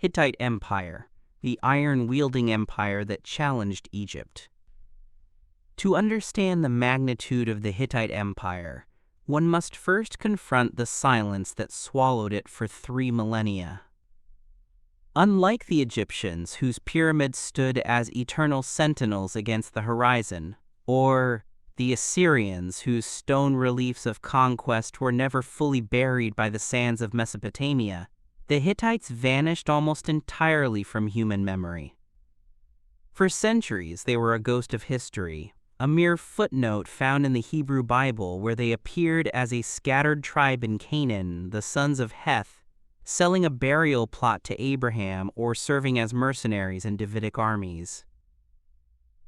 Hittite Empire, the iron-wielding empire that challenged Egypt. To understand the magnitude of the Hittite Empire, one must first confront the silence that swallowed it for 3 millennia. Unlike the Egyptians, whose pyramids stood as eternal sentinels against the horizon, or the Assyrians, whose stone reliefs of conquest were never fully buried by the sands of Mesopotamia, the Hittites vanished almost entirely from human memory. For centuries, they were a ghost of history, a mere footnote found in the Hebrew Bible where they appeared as a scattered tribe in Canaan, the sons of Heth, selling a burial plot to Abraham or serving as mercenaries in Davidic armies.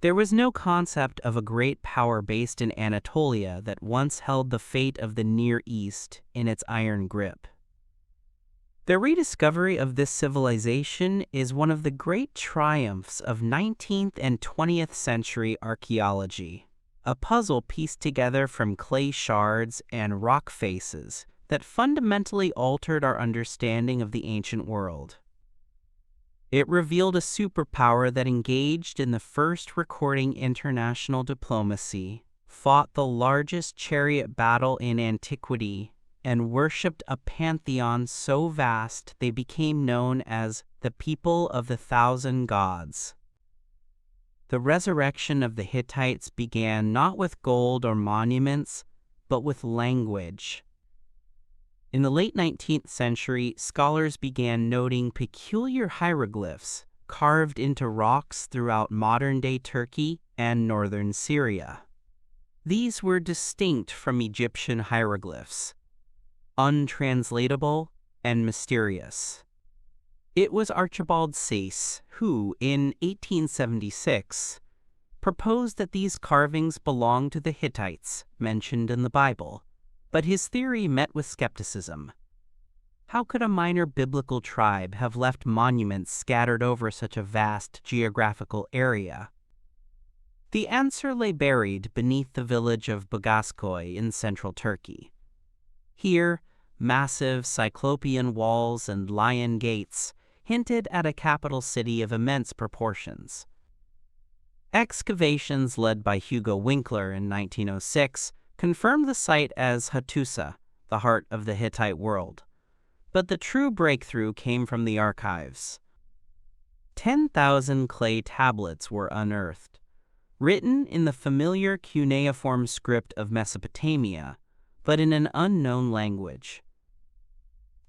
There was no concept of a great power based in Anatolia that once held the fate of the Near East in its iron grip. The rediscovery of this civilization is one of the great triumphs of 19th and 20th century archaeology, a puzzle pieced together from clay shards and rock faces that fundamentally altered our understanding of the ancient world. It revealed a superpower that engaged in the first recording international diplomacy, fought the largest chariot battle in antiquity, and worshipped a pantheon so vast they became known as the people of the 1,000 gods. The resurrection of the Hittites began not with gold or monuments, but with language. In the late 19th century, scholars began noting peculiar hieroglyphs carved into rocks throughout modern-day Turkey and northern Syria. These were distinct from Egyptian hieroglyphs, untranslatable and mysterious. It was Archibald Sayce who, in 1876, proposed that these carvings belonged to the Hittites mentioned in the Bible, but his theory met with skepticism. How could a minor biblical tribe have left monuments scattered over such a vast geographical area? The answer lay buried beneath the village of Bogaskoy in central Turkey. Here, massive cyclopean walls and lion gates hinted at a capital city of immense proportions. Excavations led by Hugo Winkler in 1906 confirmed the site as Hattusa, the heart of the Hittite world. But the true breakthrough came from the archives. 10,000 clay tablets were unearthed, written in the familiar cuneiform script of Mesopotamia, but in an unknown language.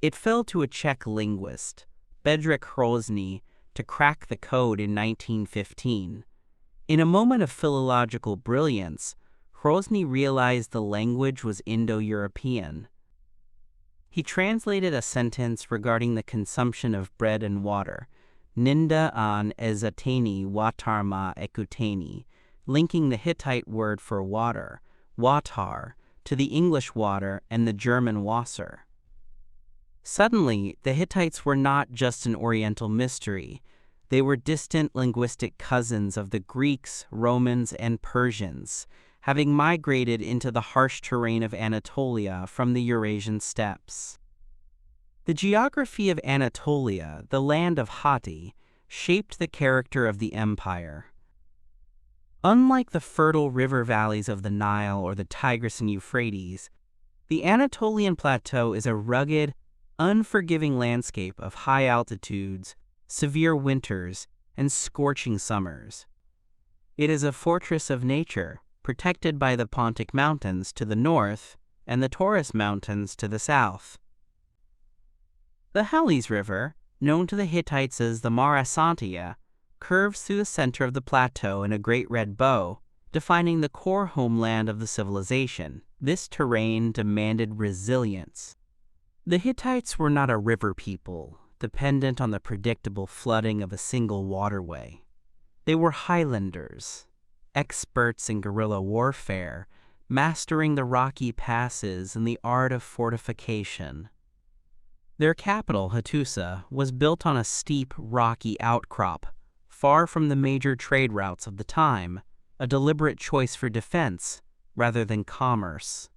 It fell to a Czech linguist, Bedřich Hrozný, to crack the code in 1915. In a moment of philological brilliance, Hrozný realized the language was Indo-European. He translated a sentence regarding the consumption of bread and water, Ninda an ezateni watarma ekuteni, linking the Hittite word for water, watar, to the English water and the German Wasser. Suddenly, the Hittites were not just an Oriental mystery. They were distant linguistic cousins of the Greeks, Romans, and Persians, having migrated into the harsh terrain of Anatolia from the Eurasian steppes. The geography of Anatolia, the land of Hatti, shaped the character of the empire. Unlike the fertile river valleys of the Nile or the Tigris and Euphrates, the Anatolian plateau is a rugged, unforgiving landscape of high altitudes, severe winters, and scorching summers. It is a fortress of nature, protected by the Pontic Mountains to the north and the Taurus Mountains to the south. The Halys River, known to the Hittites as the Mara Santia, curves through the center of the plateau in a great red bow, defining the core homeland of the civilization. This terrain demanded resilience. The Hittites were not a river people, dependent on the predictable flooding of a single waterway. They were highlanders, experts in guerrilla warfare, mastering the rocky passes and the art of fortification. Their capital, Hattusa, was built on a steep, rocky outcrop, far from the major trade routes of the time, a deliberate choice for defense rather than commerce.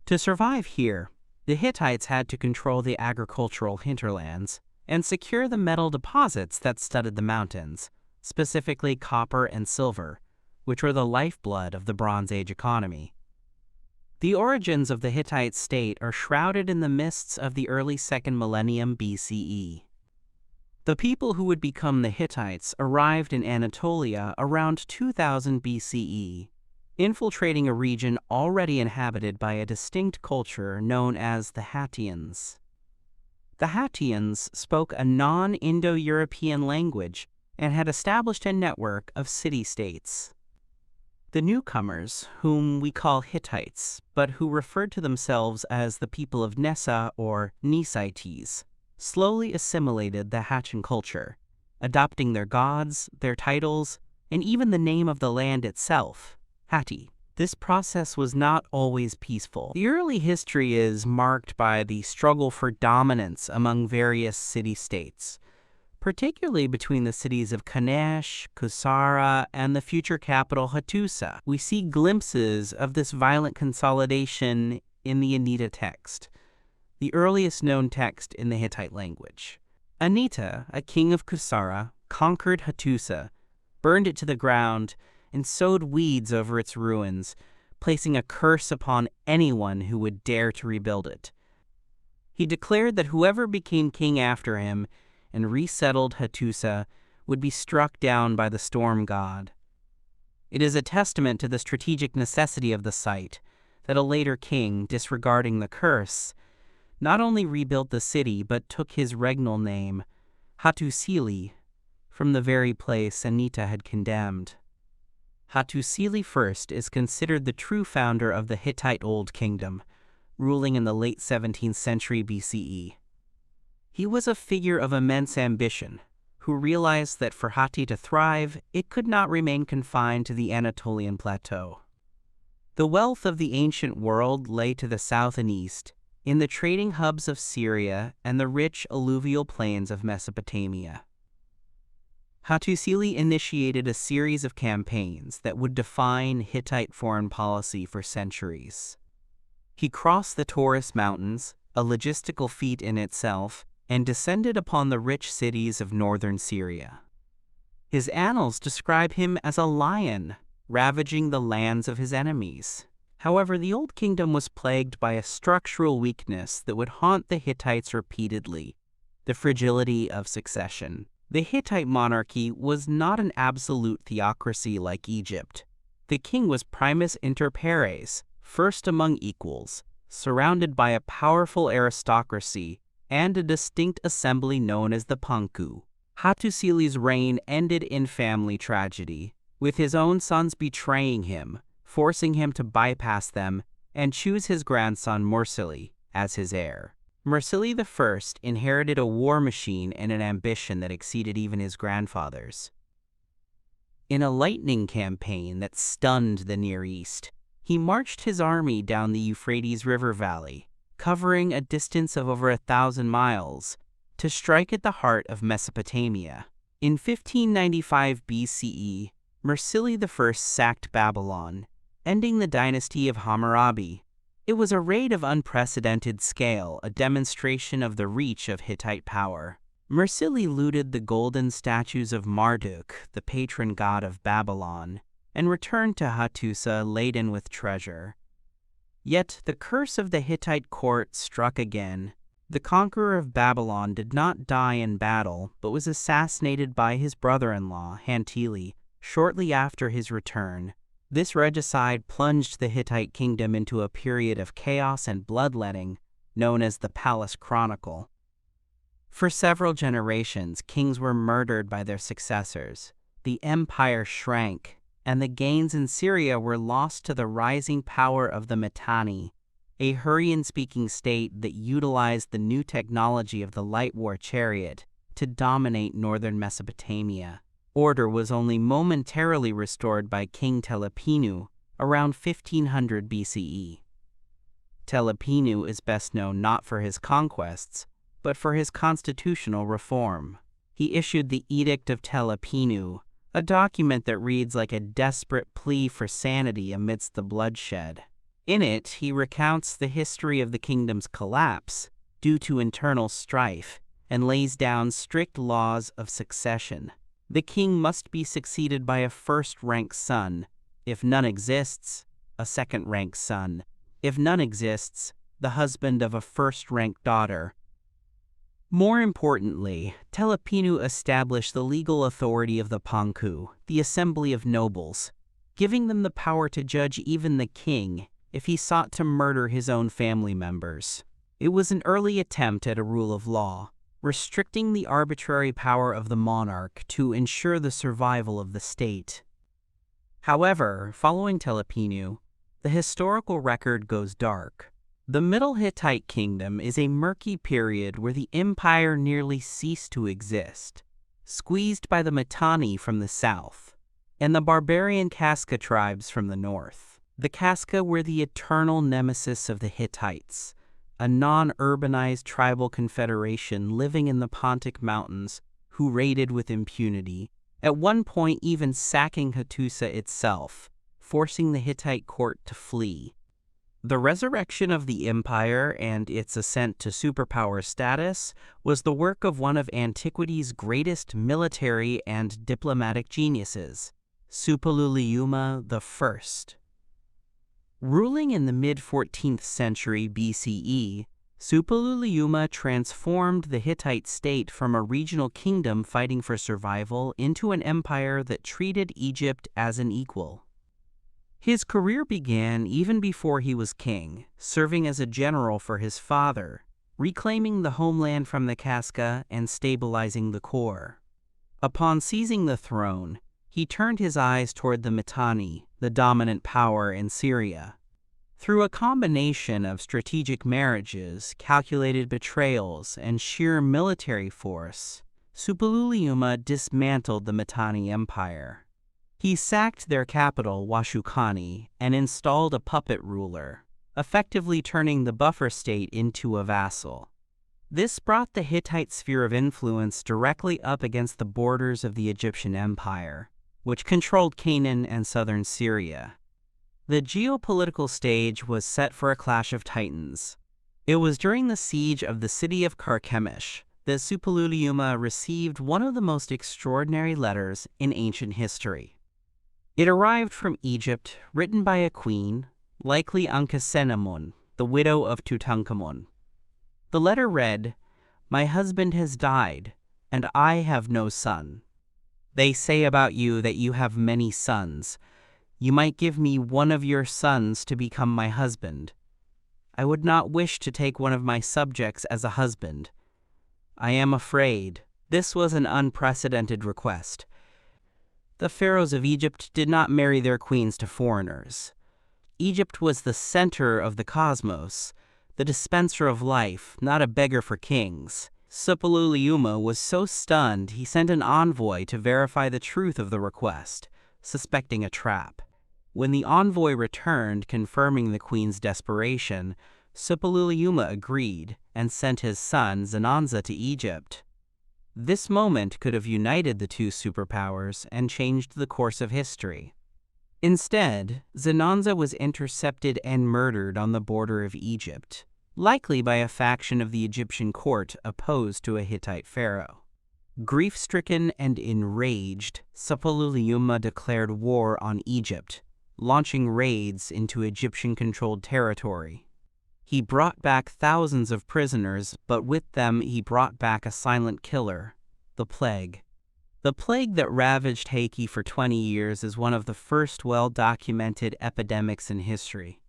To survive here, the Hittites had to control the agricultural hinterlands and secure the metal deposits that studded the mountains, specifically copper and silver, which were the lifeblood of the Bronze Age economy. The origins of the Hittite state are shrouded in the mists of the early 2nd millennium BCE. The people who would become the Hittites arrived in Anatolia around 2000 BCE, infiltrating a region already inhabited by a distinct culture known as the Hattians. The Hattians spoke a non-Indo-European language and had established a network of city-states. The newcomers, whom we call Hittites, but who referred to themselves as the people of Nessa or Nisites, slowly assimilated the Hattian culture, adopting their gods, their titles, and even the name of the land itself, Hatti. This process was not always peaceful. The early history is marked by the struggle for dominance among various city-states, particularly between the cities of Kanesh, Kusara, and the future capital Hattusa. We see glimpses of this violent consolidation in the Anita text, the earliest known text in the Hittite language. Anita, a king of Kusara, conquered Hattusa, burned it to the ground, and sowed weeds over its ruins, placing a curse upon anyone who would dare to rebuild it. He declared that whoever became king after him and resettled Hattusa would be struck down by the storm god. It is a testament to the strategic necessity of the site that a later king, disregarding the curse, not only rebuilt the city but took his regnal name, Hattusili, from the very place Anita had condemned. Hattusili I is considered the true founder of the Hittite Old Kingdom, ruling in the late 17th century BCE. He was a figure of immense ambition, who realized that for Hatti to thrive, it could not remain confined to the Anatolian plateau. The wealth of the ancient world lay to the south and east, in the trading hubs of Syria and the rich alluvial plains of Mesopotamia. Hattusili initiated a series of campaigns that would define Hittite foreign policy for centuries. He crossed the Taurus Mountains, a logistical feat in itself, and descended upon the rich cities of northern Syria. His annals describe him as a lion, ravaging the lands of his enemies. However, the Old Kingdom was plagued by a structural weakness that would haunt the Hittites repeatedly: the fragility of succession. The Hittite monarchy was not an absolute theocracy like Egypt. The king was primus inter pares, first among equals, surrounded by a powerful aristocracy and a distinct assembly known as the Panku. Hattusili's reign ended in family tragedy, with his own sons betraying him, forcing him to bypass them and choose his grandson Mursili as his heir. Mursili I inherited a war machine and an ambition that exceeded even his grandfather's. In a lightning campaign that stunned the Near East, he marched his army down the Euphrates River Valley, covering a distance of over 1,000 miles, to strike at the heart of Mesopotamia. In 1595 BCE, Mursili I sacked Babylon, ending the dynasty of Hammurabi. It was a raid of unprecedented scale, a demonstration of the reach of Hittite power. Mursili looted the golden statues of Marduk, the patron god of Babylon, and returned to Hattusa laden with treasure. Yet the curse of the Hittite court struck again. The conqueror of Babylon did not die in battle, but was assassinated by his brother-in-law, Hantili, shortly after his return. This regicide plunged the Hittite kingdom into a period of chaos and bloodletting, known as the Palace Chronicle. For several generations, kings were murdered by their successors. The empire shrank, and the gains in Syria were lost to the rising power of the Mitanni, a Hurrian-speaking state that utilized the new technology of the light war chariot to dominate northern Mesopotamia. Order was only momentarily restored by King Telepinu around 1500 BCE. Telepinu is best known not for his conquests, but for his constitutional reform. He issued the Edict of Telepinu, a document that reads like a desperate plea for sanity amidst the bloodshed. In it, he recounts the history of the kingdom's collapse due to internal strife and lays down strict laws of succession. The king must be succeeded by a first-rank son. If none exists, a second-rank son. If none exists, the husband of a first-rank daughter. More importantly, Telepinu established the legal authority of the Panku, the assembly of nobles, giving them the power to judge even the king if he sought to murder his own family members. It was an early attempt at a rule of law, restricting the arbitrary power of the monarch to ensure the survival of the state. However, following Telepinu, the historical record goes dark. The Middle Hittite Kingdom is a murky period where the empire nearly ceased to exist, squeezed by the Mitanni from the south, and the barbarian Kaska tribes from the north. The Kaska were the eternal nemesis of the Hittites, a non-urbanized tribal confederation living in the Pontic Mountains who raided with impunity, at one point even sacking Hattusa itself, forcing the Hittite court to flee. The resurrection of the empire and its ascent to superpower status was the work of one of antiquity's greatest military and diplomatic geniuses, Suppiluliuma I. Ruling in the mid-14th century BCE, Suppiluliuma transformed the Hittite state from a regional kingdom fighting for survival into an empire that treated Egypt as an equal. His career began even before he was king, serving as a general for his father, reclaiming the homeland from the Kaska and stabilizing the core. Upon seizing the throne, he turned his eyes toward the Mitanni, the dominant power in Syria. Through a combination of strategic marriages, calculated betrayals, and sheer military force, Suppiluliuma dismantled the Mitanni Empire. He sacked their capital, Washukani, and installed a puppet ruler, effectively turning the buffer state into a vassal. This brought the Hittite sphere of influence directly up against the borders of the Egyptian Empire, which controlled Canaan and southern Syria. The geopolitical stage was set for a clash of titans. It was during the siege of the city of Carchemish that Suppiluliuma received one of the most extraordinary letters in ancient history. It arrived from Egypt, written by a queen, likely Ankhesenamun, the widow of Tutankhamun. The letter read, "My husband has died, and I have no son. They say about you that you have many sons. You might give me one of your sons to become my husband. I would not wish to take one of my subjects as a husband. I am afraid." This was an unprecedented request. The pharaohs of Egypt did not marry their queens to foreigners. Egypt was the center of the cosmos, the dispenser of life, not a beggar for kings. Suppiluliuma was so stunned he sent an envoy to verify the truth of the request, suspecting a trap. When the envoy returned, confirming the queen's desperation, Suppiluliuma agreed and sent his son Zenanza to Egypt. This moment could have united the two superpowers and changed the course of history. Instead, Zenanza was intercepted and murdered on the border of Egypt, likely by a faction of the Egyptian court opposed to a Hittite pharaoh. Grief-stricken and enraged, Suppiluliuma declared war on Egypt, launching raids into Egyptian-controlled territory. He brought back thousands of prisoners, but with them he brought back a silent killer, the plague. The plague that ravaged Haiti for 20 years is one of the first well-documented epidemics in history.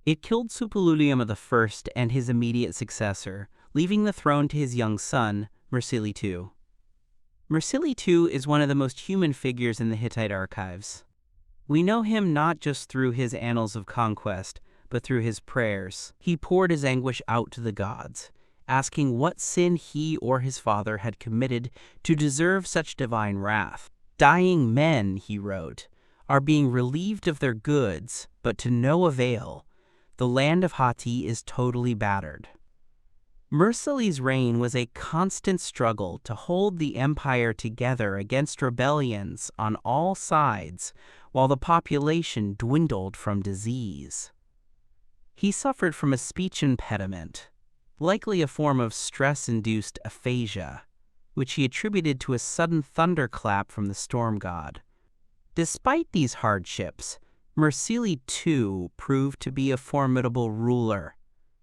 It killed Suppiluliuma I and his immediate successor, leaving the throne to his young son, Mursili II. Mursili II is one of the most human figures in the Hittite archives. We know him not just through his annals of conquest, but through his prayers. He poured his anguish out to the gods, asking what sin he or his father had committed to deserve such divine wrath. "Dying men," he wrote, "are being relieved of their goods, but to no avail. The land of Hatti is totally battered." Mursili's reign was a constant struggle to hold the empire together against rebellions on all sides, while the population dwindled from disease. He suffered from a speech impediment, likely a form of stress-induced aphasia, which he attributed to a sudden thunderclap from the storm god. Despite these hardships, Mursili II proved to be a formidable ruler,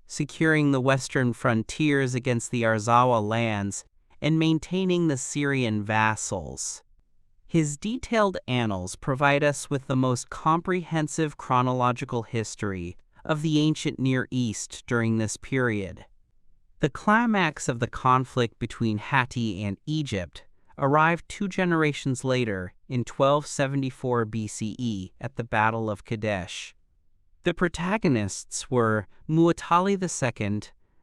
securing the western frontiers against the Arzawa lands and maintaining the Syrian vassals. His detailed annals provide us with the most comprehensive chronological history of the ancient Near East during this period. The climax of the conflict between Hatti and Egypt arrived 2 generations later in 1274 BCE at the Battle of Kadesh. The protagonists were Muwatalli II,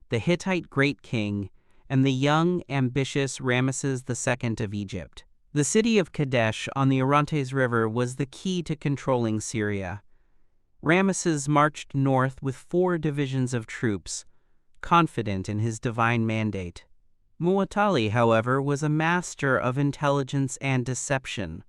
the Hittite Great King, and the young, ambitious Ramesses II of Egypt. The city of Kadesh on the Orontes River was the key to controlling Syria. Ramesses marched north with 4 divisions of troops, confident in his divine mandate. Muwatalli, however, was a master of intelligence and deception.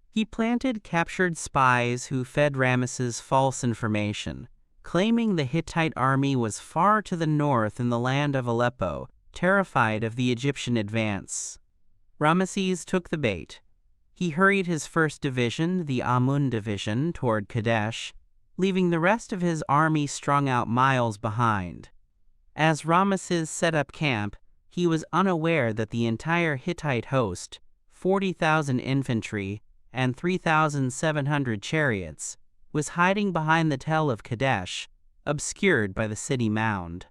He planted captured spies who fed Ramesses false information, claiming the Hittite army was far to the north in the land of Aleppo, terrified of the Egyptian advance. Ramesses took the bait. He hurried his first division, the Amun division, toward Kadesh, leaving the rest of his army strung out miles behind. As Ramesses set up camp, he was unaware that the entire Hittite host, 40,000 infantry, and 3,700 chariots, was hiding behind the tell of Kadesh, obscured by the city mound.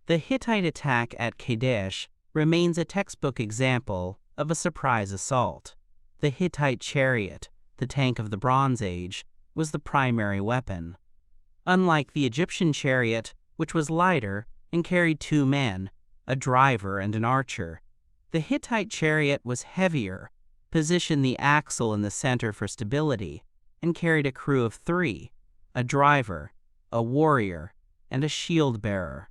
The Hittite attack at Kadesh remains a textbook example of a surprise assault. The Hittite chariot, the tank of the Bronze Age, was the primary weapon. Unlike the Egyptian chariot, which was lighter and carried 2 men, a driver and an archer, the Hittite chariot was heavier, positioned the axle in the center for stability, and carried a crew of 3, a driver, a warrior, and a shield bearer.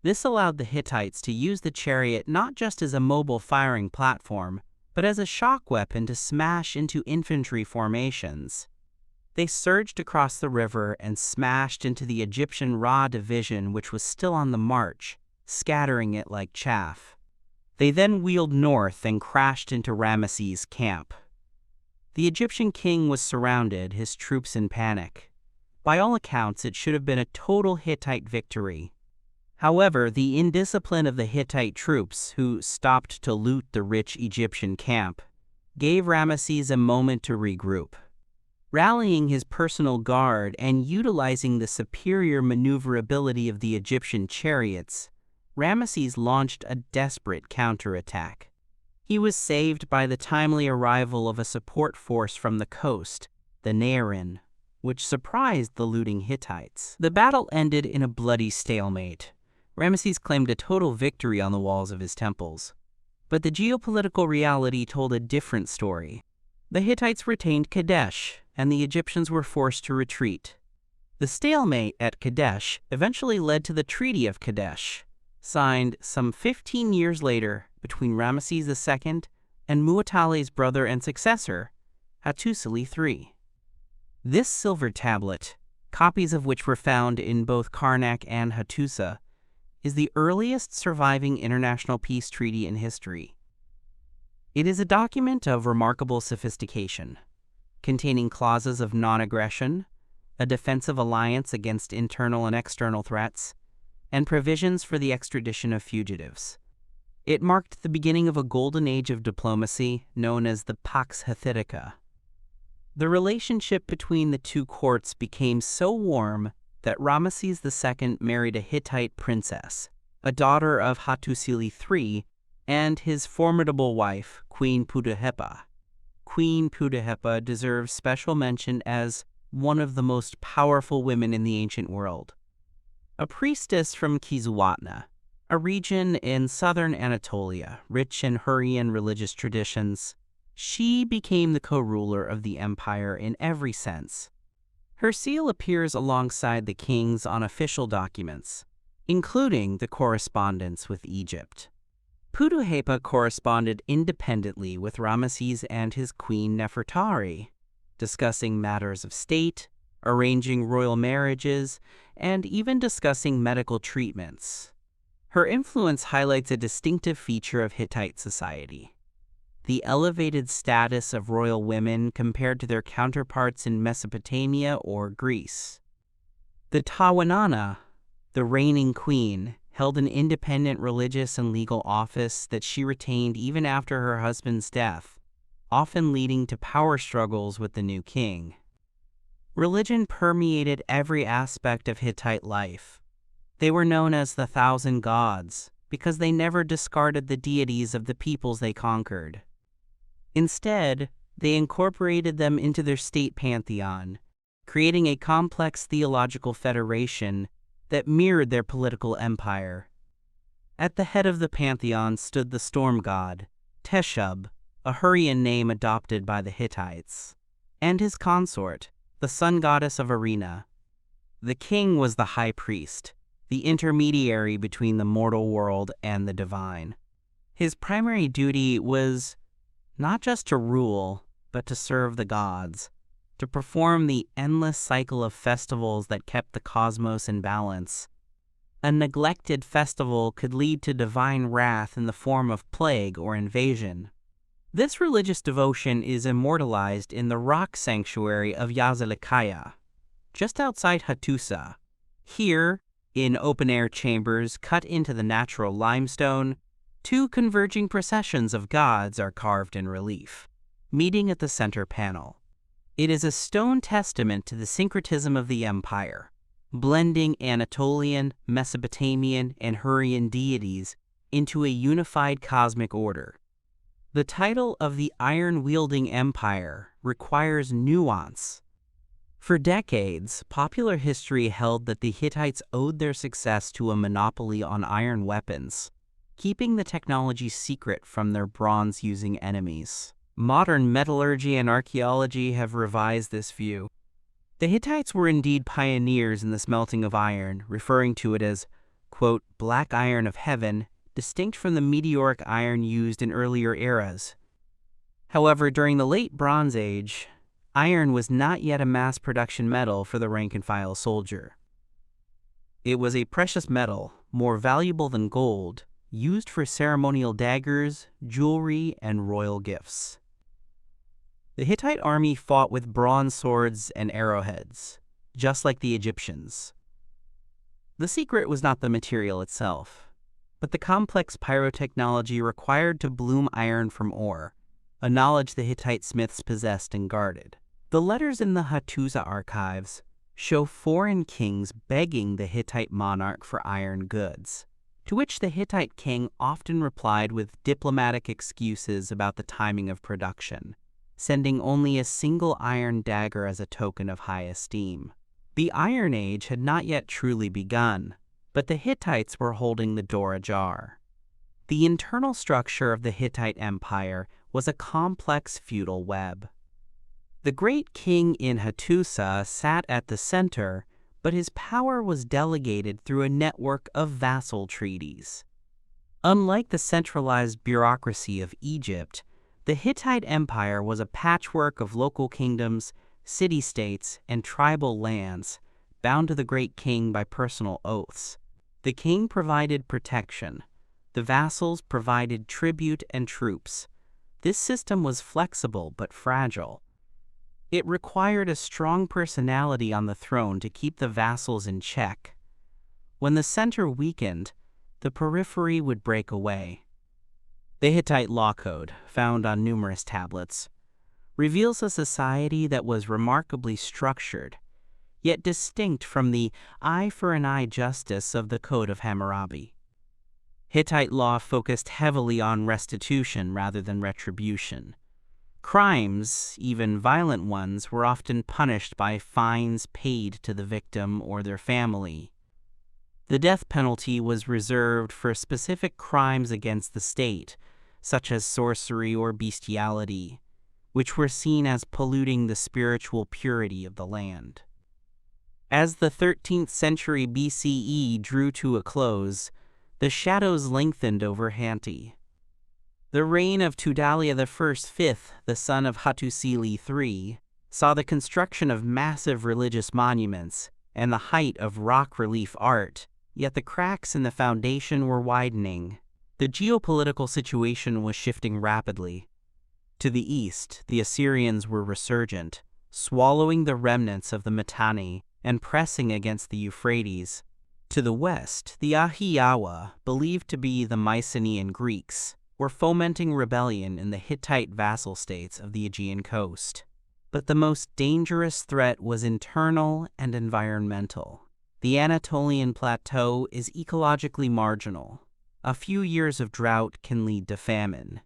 This allowed the Hittites to use the chariot not just as a mobile firing platform, but as a shock weapon to smash into infantry formations. They surged across the river and smashed into the Egyptian Ra division, which was still on the march, scattering it like chaff. They then wheeled north and crashed into Ramesses' camp. The Egyptian king was surrounded, his troops in panic. By all accounts, it should have been a total Hittite victory. However, the indiscipline of the Hittite troops, who stopped to loot the rich Egyptian camp, gave Ramesses a moment to regroup. Rallying his personal guard and utilizing the superior maneuverability of the Egyptian chariots, Ramesses launched a desperate counterattack. He was saved by the timely arrival of a support force from the coast, the narration, which surprised the looting Hittites. The battle ended in a bloody stalemate. Ramesses claimed a total victory on the walls of his temples. But the geopolitical reality told a different story. The Hittites retained Kadesh, and the Egyptians were forced to retreat. The stalemate at Kadesh eventually led to the Treaty of Kadesh, signed some 15 years later between Ramesses II and Muwatalli's brother and successor, Hattusili III. This silver tablet, copies of which were found in both Karnak and Hattusa, is the earliest surviving international peace treaty in history. It is a document of remarkable sophistication, containing clauses of non-aggression, a defensive alliance against internal and external threats, and provisions for the extradition of fugitives. It marked the beginning of a golden age of diplomacy known as the Pax Hittitica. The relationship between the 2 courts became so warm that Ramesses II married a Hittite princess, a daughter of Hattusili III, and his formidable wife, Queen Putuhepa. Queen Putuhepa deserves special mention as one of the most powerful women in the ancient world. A priestess from Kizzuwatna, a region in southern Anatolia, rich in Hurrian religious traditions, she became the co-ruler of the empire in every sense. Her seal appears alongside the king's on official documents, including the correspondence with Egypt. Putuhepa corresponded independently with Ramesses and his queen Nefertari, discussing matters of state, arranging royal marriages, and even discussing medical treatments. Her influence highlights a distinctive feature of Hittite society: the elevated status of royal women compared to their counterparts in Mesopotamia or Greece. The Tawananna, the reigning queen, held an independent religious and legal office that she retained even after her husband's death, often leading to power struggles with the new king. Religion permeated every aspect of Hittite life. They were known as the Thousand Gods because they never discarded the deities of the peoples they conquered. Instead, they incorporated them into their state pantheon, creating a complex theological federation that mirrored their political empire. At the head of the pantheon stood the storm god, Teshub, a Hurrian name adopted by the Hittites, and his consort, the sun goddess of Arena. The king was the high priest, the intermediary between the mortal world and the divine. His primary duty was not just to rule, but to serve the gods, to perform the endless cycle of festivals that kept the cosmos in balance. A neglected festival could lead to divine wrath in the form of plague or invasion. This religious devotion is immortalized in the rock sanctuary of Yazilikaya, just outside Hattusa. Here, in open-air chambers cut into the natural limestone, two converging processions of gods are carved in relief, meeting at the center panel. It is a stone testament to the syncretism of the empire, blending Anatolian, Mesopotamian, and Hurrian deities into a unified cosmic order. The title of the iron-wielding empire requires nuance. For decades, popular history held that the Hittites owed their success to a monopoly on iron weapons, keeping the technology secret from their bronze-using enemies. Modern metallurgy and archaeology have revised this view. The Hittites were indeed pioneers in the smelting of iron, referring to it as, quote, black iron of heaven, distinct from the meteoric iron used in earlier eras. However, during the late Bronze Age, iron was not yet a mass production metal for the rank-and-file soldier. It was a precious metal, more valuable than gold, used for ceremonial daggers, jewelry, and royal gifts. The Hittite army fought with bronze swords and arrowheads, just like the Egyptians. The secret was not the material itself, but the complex pyrotechnology required to bloom iron from ore, a knowledge the Hittite smiths possessed and guarded. The letters in the Hattusa archives show foreign kings begging the Hittite monarch for iron goods, to which the Hittite king often replied with diplomatic excuses about the timing of production, sending only a single iron dagger as a token of high esteem. The Iron Age had not yet truly begun, but the Hittites were holding the door ajar. The internal structure of the Hittite Empire was a complex feudal web. The great king in Hattusa sat at the center, but his power was delegated through a network of vassal treaties. Unlike the centralized bureaucracy of Egypt, the Hittite Empire was a patchwork of local kingdoms, city-states, and tribal lands, bound to the great king by personal oaths. The king provided protection. The vassals provided tribute and troops. This system was flexible but fragile. It required a strong personality on the throne to keep the vassals in check. When the center weakened, the periphery would break away. The Hittite law code, found on numerous tablets, reveals a society that was remarkably structured, yet distinct from the eye-for-an-eye justice of the Code of Hammurabi. Hittite law focused heavily on restitution rather than retribution. Crimes, even violent ones, were often punished by fines paid to the victim or their family. The death penalty was reserved for specific crimes against the state, such as sorcery or bestiality, which were seen as polluting the spiritual purity of the land. As the 13th century BCE drew to a close, the shadows lengthened over Hanti. The reign of Tudalia I, the son of Hattusili III, saw the construction of massive religious monuments and the height of rock relief art, yet the cracks in the foundation were widening. The geopolitical situation was shifting rapidly. To the east, the Assyrians were resurgent, swallowing the remnants of the Mitanni and pressing against the Euphrates. To the west, the Ahiyawa, believed to be the Mycenaean Greeks, were fomenting rebellion in the Hittite vassal states of the Aegean coast. But the most dangerous threat was internal and environmental. The Anatolian plateau is ecologically marginal. A few years of drought can lead to famine.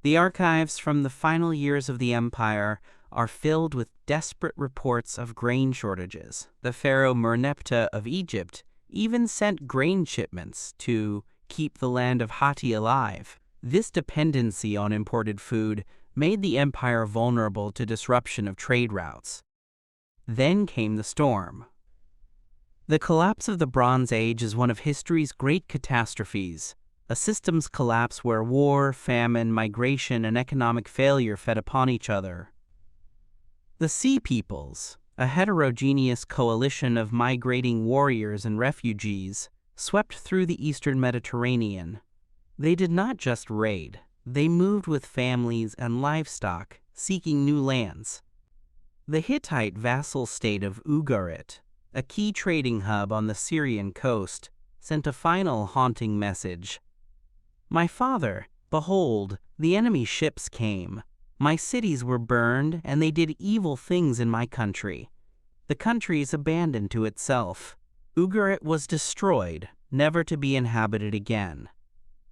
The archives from the final years of the empire are filled with desperate reports of grain shortages. The pharaoh Merneptah of Egypt even sent grain shipments to keep the land of Hatti alive. This dependency on imported food made the empire vulnerable to disruption of trade routes. Then came the storm. The collapse of the Bronze Age is one of history's great catastrophes, a systems collapse where war, famine, migration, and economic failure fed upon each other. The Sea Peoples, a heterogeneous coalition of migrating warriors and refugees, swept through the eastern Mediterranean. They did not just raid, they moved with families and livestock, seeking new lands. The Hittite vassal state of Ugarit, a key trading hub on the Syrian coast, sent a final haunting message. "My father, behold, the enemy ships came. My cities were burned, and they did evil things in my country. The country is abandoned to itself. Ugarit was destroyed, never to be inhabited again."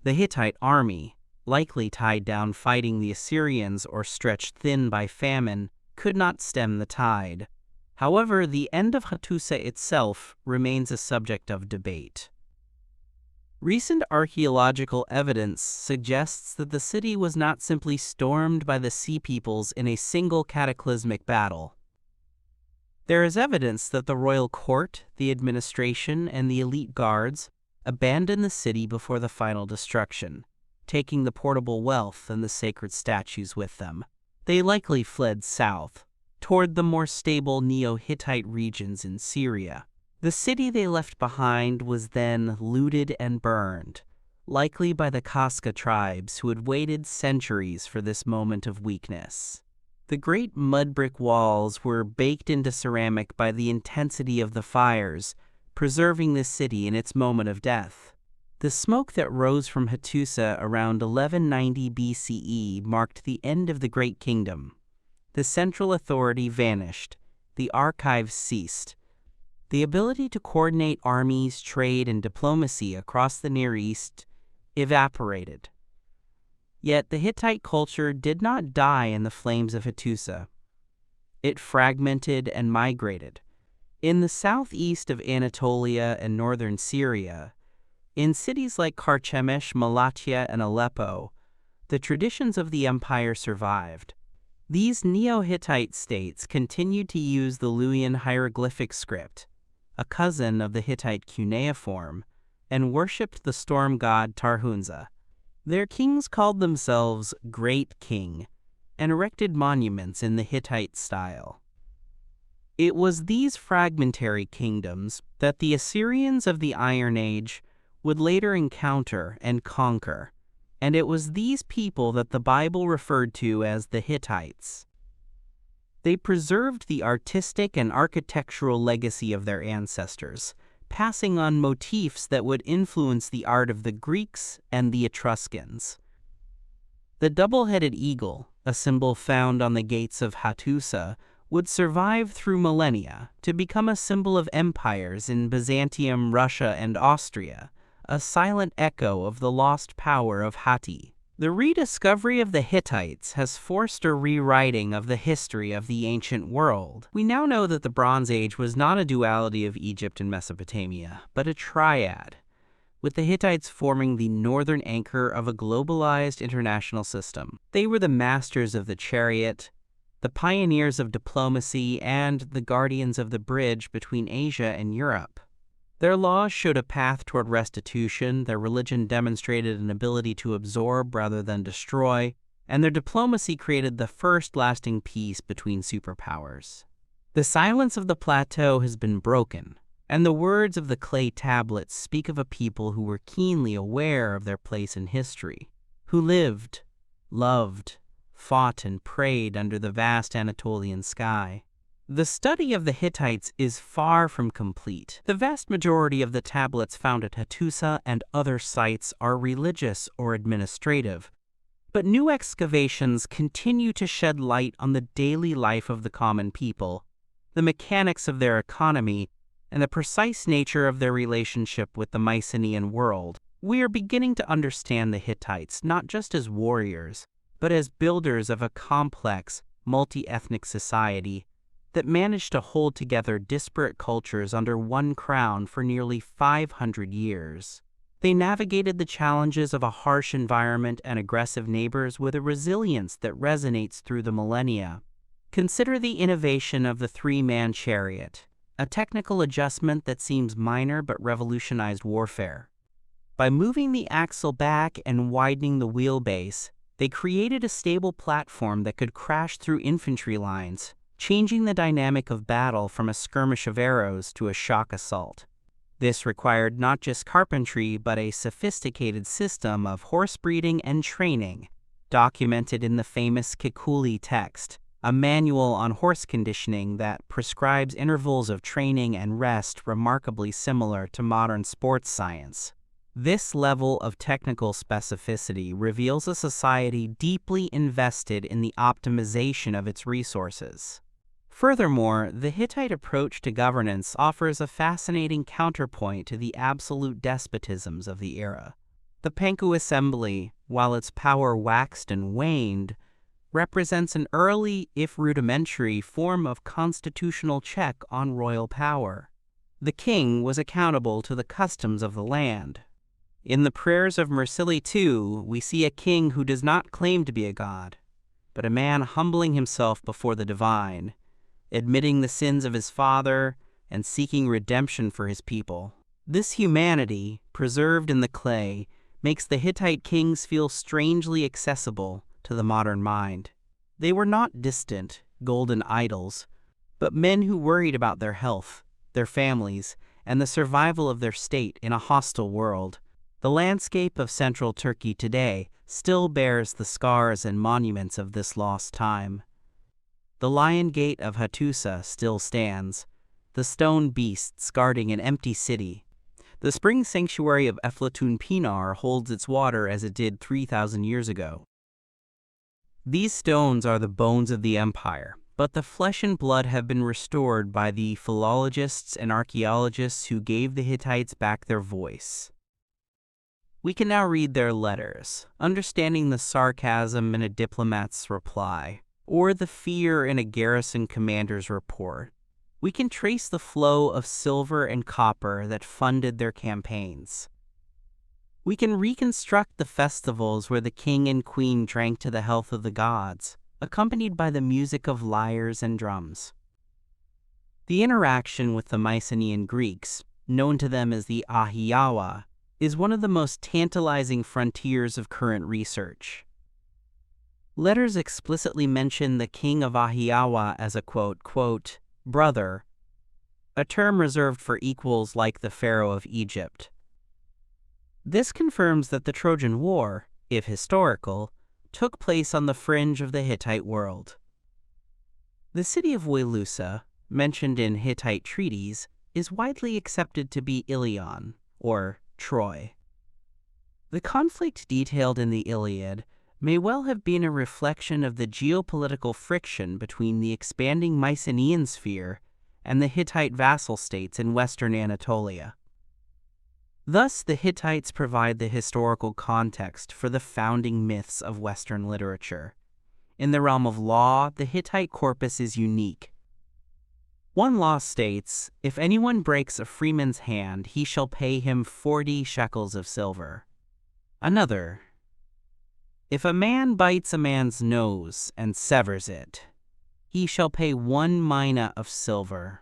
The Hittite army, likely tied down fighting the Assyrians or stretched thin by famine, could not stem the tide. However, the end of Hattusa itself remains a subject of debate. Recent archaeological evidence suggests that the city was not simply stormed by the Sea Peoples in a single cataclysmic battle. There is evidence that the royal court, the administration, and the elite guards abandoned the city before the final destruction, taking the portable wealth and the sacred statues with them. They likely fled south, toward the more stable Neo-Hittite regions in Syria. The city they left behind was then looted and burned, likely by the Kaska tribes who had waited centuries for this moment of weakness. The great mud brick walls were baked into ceramic by the intensity of the fires, preserving the city in its moment of death. The smoke that rose from Hattusa around 1190 BCE marked the end of the Great Kingdom. The central authority vanished, the archives ceased. The ability to coordinate armies, trade, and diplomacy across the Near East evaporated. Yet the Hittite culture did not die in the flames of Hattusa. It fragmented and migrated. In the southeast of Anatolia and northern Syria, in cities like Carchemish, Malatya, and Aleppo, the traditions of the empire survived. These Neo-Hittite states continued to use the Luwian hieroglyphic script, a cousin of the Hittite cuneiform, and worshipped the storm god Tarhunza. Their kings called themselves Great King and erected monuments in the Hittite style. It was these fragmentary kingdoms that the Assyrians of the Iron Age would later encounter and conquer, and it was these people that the Bible referred to as the Hittites. They preserved the artistic and architectural legacy of their ancestors, passing on motifs that would influence the art of the Greeks and the Etruscans. The double-headed eagle, a symbol found on the gates of Hattusa, would survive through millennia to become a symbol of empires in Byzantium, Russia, and Austria, a silent echo of the lost power of Hatti. The rediscovery of the Hittites has forced a rewriting of the history of the ancient world. We now know that the Bronze Age was not a duality of Egypt and Mesopotamia, but a triad, with the Hittites forming the northern anchor of a globalized international system. They were the masters of the chariot, the pioneers of diplomacy, and the guardians of the bridge between Asia and Europe. Their laws showed a path toward restitution, their religion demonstrated an ability to absorb rather than destroy, and their diplomacy created the first lasting peace between superpowers. The silence of the plateau has been broken, And the words of the clay tablets speak of a people who were keenly aware of their place in history, who lived, loved, fought, and prayed under the vast Anatolian sky. The study of the Hittites is far from complete. The vast majority of the tablets found at Hattusa and other sites are religious or administrative, but new excavations continue to shed light on the daily life of the common people, the mechanics of their economy, and the precise nature of their relationship with the Mycenaean world. We are beginning to understand the Hittites not just as warriors, but as builders of a complex, multi-ethnic society that managed to hold together disparate cultures under one crown for nearly 500 years. They navigated the challenges of a harsh environment and aggressive neighbors with a resilience that resonates through the millennia. Consider the innovation of the three-man chariot, a technical adjustment that seems minor but revolutionized warfare. By moving the axle back and widening the wheelbase, they created a stable platform that could crash through infantry lines, changing the dynamic of battle from a skirmish of arrows to a shock assault. This required not just carpentry, but a sophisticated system of horse breeding and training, documented in the famous Kikuli text, a manual on horse conditioning that prescribes intervals of training and rest remarkably similar to modern sports science. This level of technical specificity reveals a society deeply invested in the optimization of its resources. Furthermore, the Hittite approach to governance offers a fascinating counterpoint to the absolute despotisms of the era. The Panku assembly, while its power waxed and waned, represents an early, if rudimentary, form of constitutional check on royal power. The king was accountable to the customs of the land. In the prayers of Mursili II, we see a king who does not claim to be a god, but a man humbling himself before the divine, admitting the sins of his father, and seeking redemption for his people. This humanity, preserved in the clay, makes the Hittite kings feel strangely accessible to the modern mind. They were not distant, golden idols, but men who worried about their health, their families, and the survival of their state in a hostile world. The landscape of central Turkey today still bears the scars and monuments of this lost time. The Lion Gate of Hattusa still stands, the stone beasts guarding an empty city. The spring sanctuary of Eflatun Pinar holds its water as it did 3,000 years ago. These stones are the bones of the empire, but the flesh and blood have been restored by the philologists and archaeologists who gave the Hittites back their voice. We can now read their letters, understanding the sarcasm in a diplomat's reply, or the fear in a garrison commander's report. We can trace the flow of silver and copper that funded their campaigns. We can reconstruct the festivals where the king and queen drank to the health of the gods, accompanied by the music of lyres and drums. The interaction with the Mycenaean Greeks, known to them as the Ahiyawa, is one of the most tantalizing frontiers of current research. Letters explicitly mention the king of Ahiyawa as a quote, brother, a term reserved for equals like the Pharaoh of Egypt. This confirms that the Trojan War, if historical, took place on the fringe of the Hittite world. The city of Wailusa, mentioned in Hittite treaties, is widely accepted to be Ilion, or Troy. The conflict detailed in the Iliad may well have been a reflection of the geopolitical friction between the expanding Mycenaean sphere and the Hittite vassal states in western Anatolia. Thus, the Hittites provide the historical context for the founding myths of Western literature. In the realm of law, the Hittite corpus is unique. One law states, if anyone breaks a freeman's hand, he shall pay him 40 shekels of silver. Another, if a man bites a man's nose and severs it, he shall pay 1 mina of silver.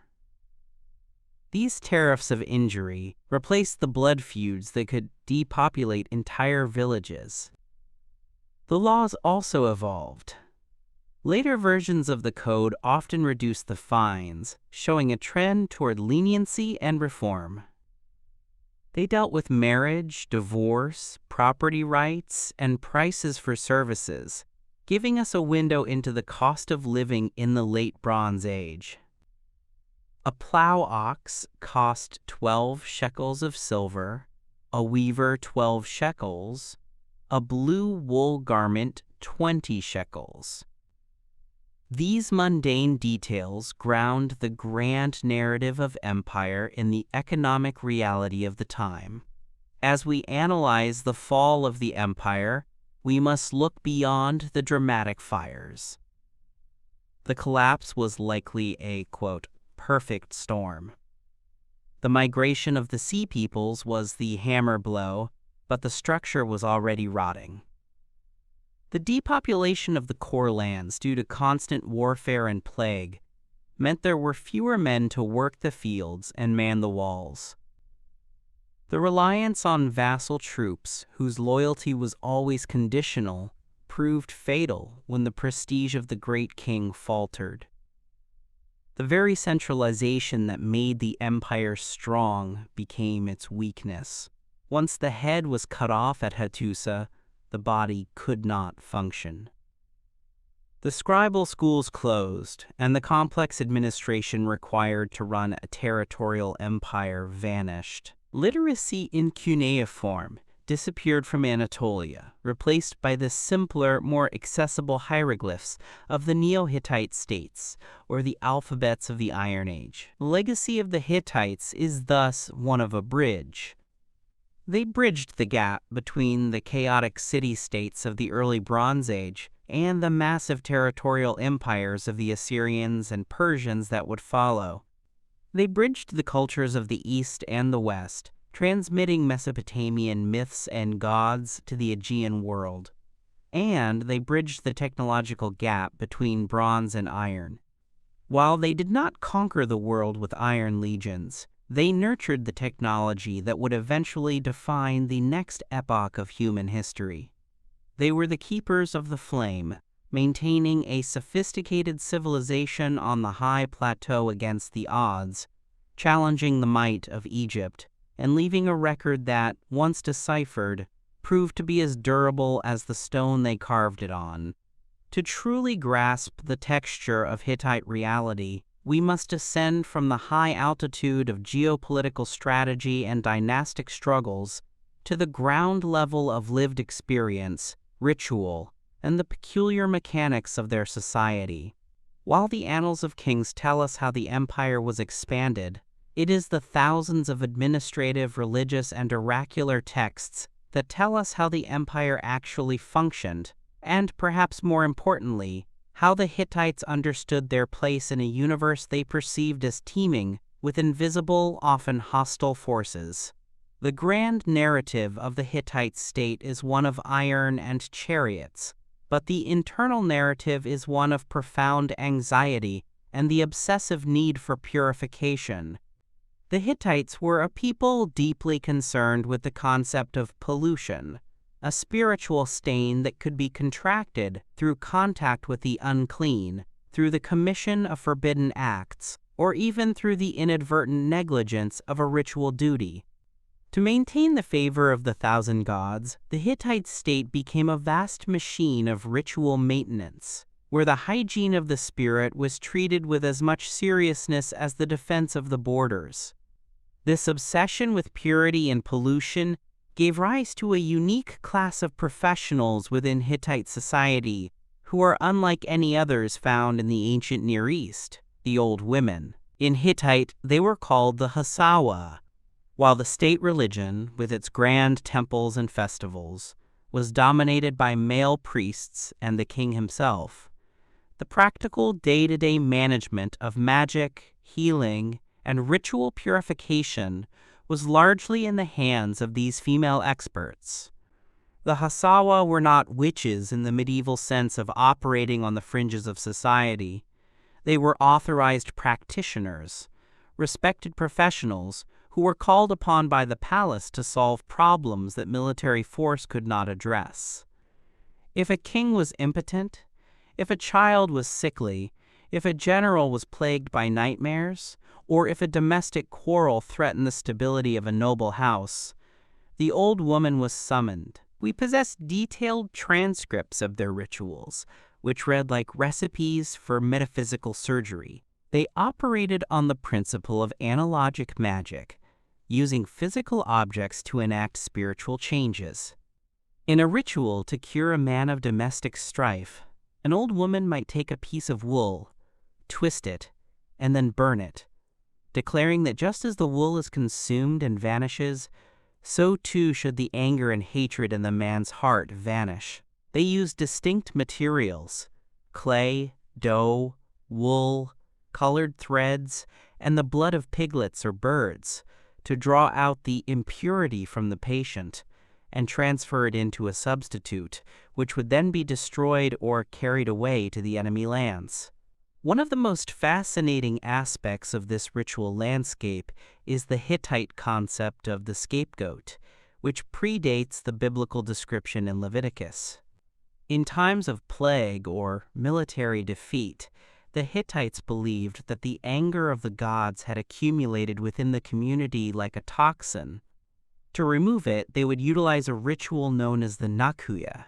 These tariffs of injury replaced the blood feuds that could depopulate entire villages. The laws also evolved. Later versions of the code often reduced the fines, showing a trend toward leniency and reform. They dealt with marriage, divorce, property rights, and prices for services, giving us a window into the cost of living in the Late Bronze Age. A plow ox cost 12 shekels of silver, a weaver 12 shekels, a blue wool garment 20 shekels. These mundane details ground the grand narrative of empire in the economic reality of the time. As we analyze the fall of the empire, we must look beyond the dramatic fires. The collapse was likely a, quote, perfect storm. The migration of the sea peoples was the hammer blow, but the structure was already rotting. The depopulation of the core lands due to constant warfare and plague meant there were fewer men to work the fields and man the walls. The reliance on vassal troops, whose loyalty was always conditional, proved fatal when the prestige of the great king faltered. The very centralization that made the empire strong became its weakness. Once the head was cut off at Hattusa, the body could not function. The scribal schools closed, and the complex administration required to run a territorial empire vanished. Literacy in cuneiform disappeared from Anatolia, replaced by the simpler, more accessible hieroglyphs of the Neo-Hittite states, or the alphabets of the Iron Age. The legacy of the Hittites is thus one of a bridge. They bridged the gap between the chaotic city-states of the early Bronze Age and the massive territorial empires of the Assyrians and Persians that would follow. They bridged the cultures of the East and the West, transmitting Mesopotamian myths and gods to the Aegean world. And they bridged the technological gap between bronze and iron. While they did not conquer the world with iron legions, they nurtured the technology that would eventually define the next epoch of human history. They were the keepers of the flame, maintaining a sophisticated civilization on the high plateau against the odds, challenging the might of Egypt, and leaving a record that, once deciphered, proved to be as durable as the stone they carved it on. To truly grasp the texture of Hittite reality, we must ascend from the high altitude of geopolitical strategy and dynastic struggles to the ground level of lived experience, ritual, and the peculiar mechanics of their society. While the annals of kings tell us how the empire was expanded, it is the thousands of administrative, religious, and oracular texts that tell us how the empire actually functioned, and perhaps more importantly, how the Hittites understood their place in a universe they perceived as teeming with invisible, often hostile forces. The grand narrative of the Hittite state is one of iron and chariots, but the internal narrative is one of profound anxiety and the obsessive need for purification. The Hittites were a people deeply concerned with the concept of pollution, a spiritual stain that could be contracted through contact with the unclean, through the commission of forbidden acts, or even through the inadvertent negligence of a ritual duty. To maintain the favor of the thousand gods, the Hittite state became a vast machine of ritual maintenance, where the hygiene of the spirit was treated with as much seriousness as the defense of the borders. This obsession with purity and pollution gave rise to a unique class of professionals within Hittite society who are unlike any others found in the ancient Near East, the old women. In Hittite, they were called the Hasawa. While the state religion, with its grand temples and festivals, was dominated by male priests and the king himself, the practical day-to-day management of magic, healing, and ritual purification was largely in the hands of these female experts. The Hasawa were not witches in the medieval sense of operating on the fringes of society. They were authorized practitioners, respected professionals who were called upon by the palace to solve problems that military force could not address. If a king was impotent, If a child was sickly, if a general was plagued by nightmares, or if a domestic quarrel threatened the stability of a noble house, the old woman was summoned. We possess detailed transcripts of their rituals, which read like recipes for metaphysical surgery. They operated on the principle of analogic magic, using physical objects to enact spiritual changes. In a ritual to cure a man of domestic strife, an old woman might take a piece of wool, twist it, and then burn it, declaring that just as the wool is consumed and vanishes, so too should the anger and hatred in the man's heart vanish. They used distinct materials: clay, dough, wool, colored threads, and the blood of piglets or birds, to draw out the impurity from the patient and transfer it into a substitute, which would then be destroyed or carried away to the enemy lands. One of the most fascinating aspects of this ritual landscape is the Hittite concept of the scapegoat, which predates the biblical description in Leviticus. In times of plague or military defeat, the Hittites believed that the anger of the gods had accumulated within the community like a toxin. To remove it, they would utilize a ritual known as the nakuya.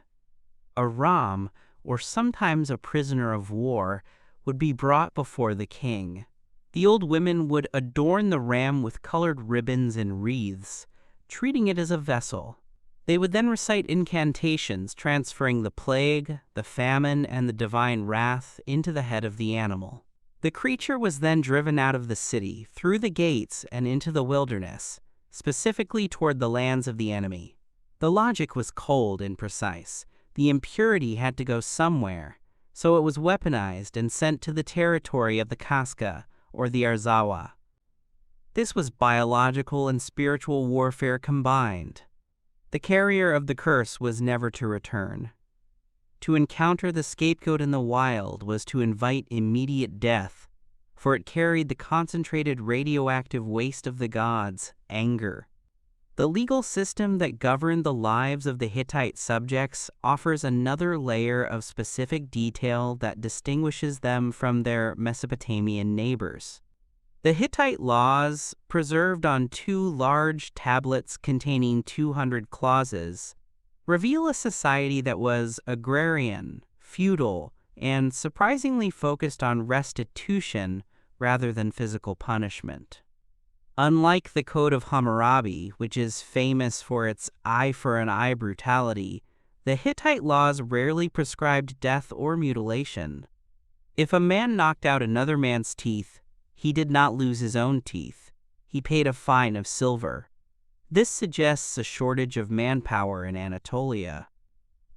A ram, or sometimes a prisoner of war, would be brought before the king. The old women would adorn the ram with colored ribbons and wreaths, treating it as a vessel. They would then recite incantations transferring the plague, the famine, and the divine wrath into the head of the animal. The creature was then driven out of the city, through the gates, and into the wilderness, specifically toward the lands of the enemy. The logic was cold and precise. The impurity had to go somewhere, so it was weaponized and sent to the territory of the Casca, or the Arzawa. This was biological and spiritual warfare combined. The carrier of the curse was never to return. To encounter the scapegoat in the wild was to invite immediate death, for it carried the concentrated radioactive waste of the gods, anger. The legal system that governed the lives of the Hittite subjects offers another layer of specific detail that distinguishes them from their Mesopotamian neighbors. The Hittite laws, preserved on 2 large tablets containing 200 clauses, reveal a society that was agrarian, feudal, and surprisingly focused on restitution rather than physical punishment. Unlike the Code of Hammurabi, which is famous for its eye-for-an-eye brutality, the Hittite laws rarely prescribed death or mutilation. If a man knocked out another man's teeth, he did not lose his own teeth. He paid a fine of silver. This suggests a shortage of manpower in Anatolia.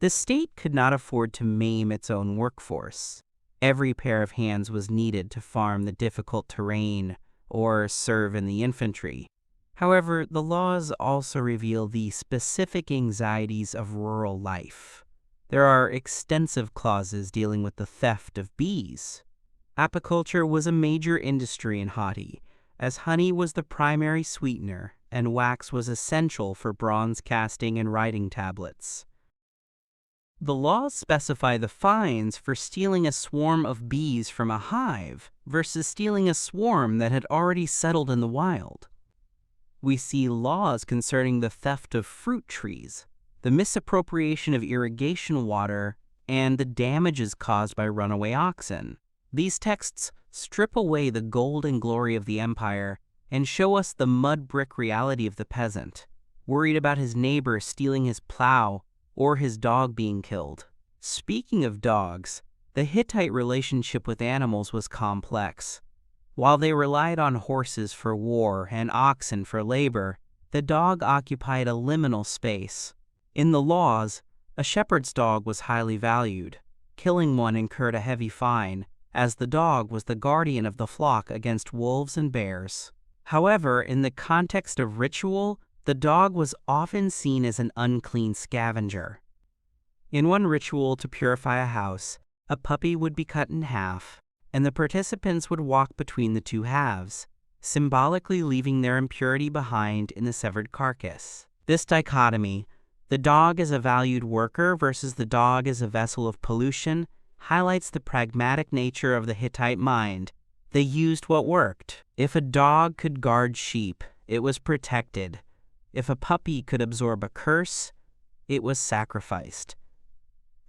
The state could not afford to maim its own workforce. Every pair of hands was needed to farm the difficult terrain or serve in the infantry. However, the laws also reveal the specific anxieties of rural life. There are extensive clauses dealing with the theft of bees. Apiculture was a major industry in Hatti, as honey was the primary sweetener and wax was essential for bronze casting and writing tablets. The laws specify the fines for stealing a swarm of bees from a hive versus stealing a swarm that had already settled in the wild. We see laws concerning the theft of fruit trees, the misappropriation of irrigation water, and the damages caused by runaway oxen. These texts strip away the gold and glory of the empire and show us the mud-brick reality of the peasant, worried about his neighbor stealing his plow or his dog being killed. Speaking of dogs, the Hittite relationship with animals was complex. While they relied on horses for war and oxen for labor, the dog occupied a liminal space. In the laws, a shepherd's dog was highly valued. Killing one incurred a heavy fine, as the dog was the guardian of the flock against wolves and bears. However, in the context of ritual, the dog was often seen as an unclean scavenger. In one ritual to purify a house, a puppy would be cut in half, and the participants would walk between the 2 halves, symbolically leaving their impurity behind in the severed carcass. This dichotomy, the dog as a valued worker versus the dog as a vessel of pollution, highlights the pragmatic nature of the Hittite mind. They used what worked. If a dog could guard sheep, it was protected. If a puppy could absorb a curse, it was sacrificed.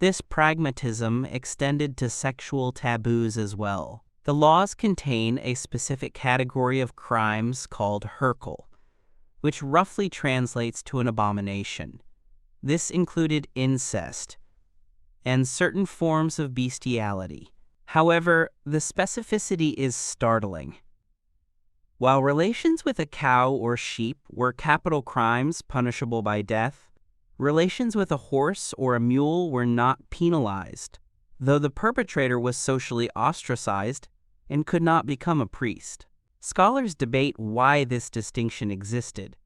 This pragmatism extended to sexual taboos as well. The laws contain a specific category of crimes called herkul, which roughly translates to an abomination. This included incest and certain forms of bestiality. However, the specificity is startling. While relations with a cow or sheep were capital crimes punishable by death, relations with a horse or a mule were not penalized, though the perpetrator was socially ostracized and could not become a priest. Scholars debate why this distinction existed,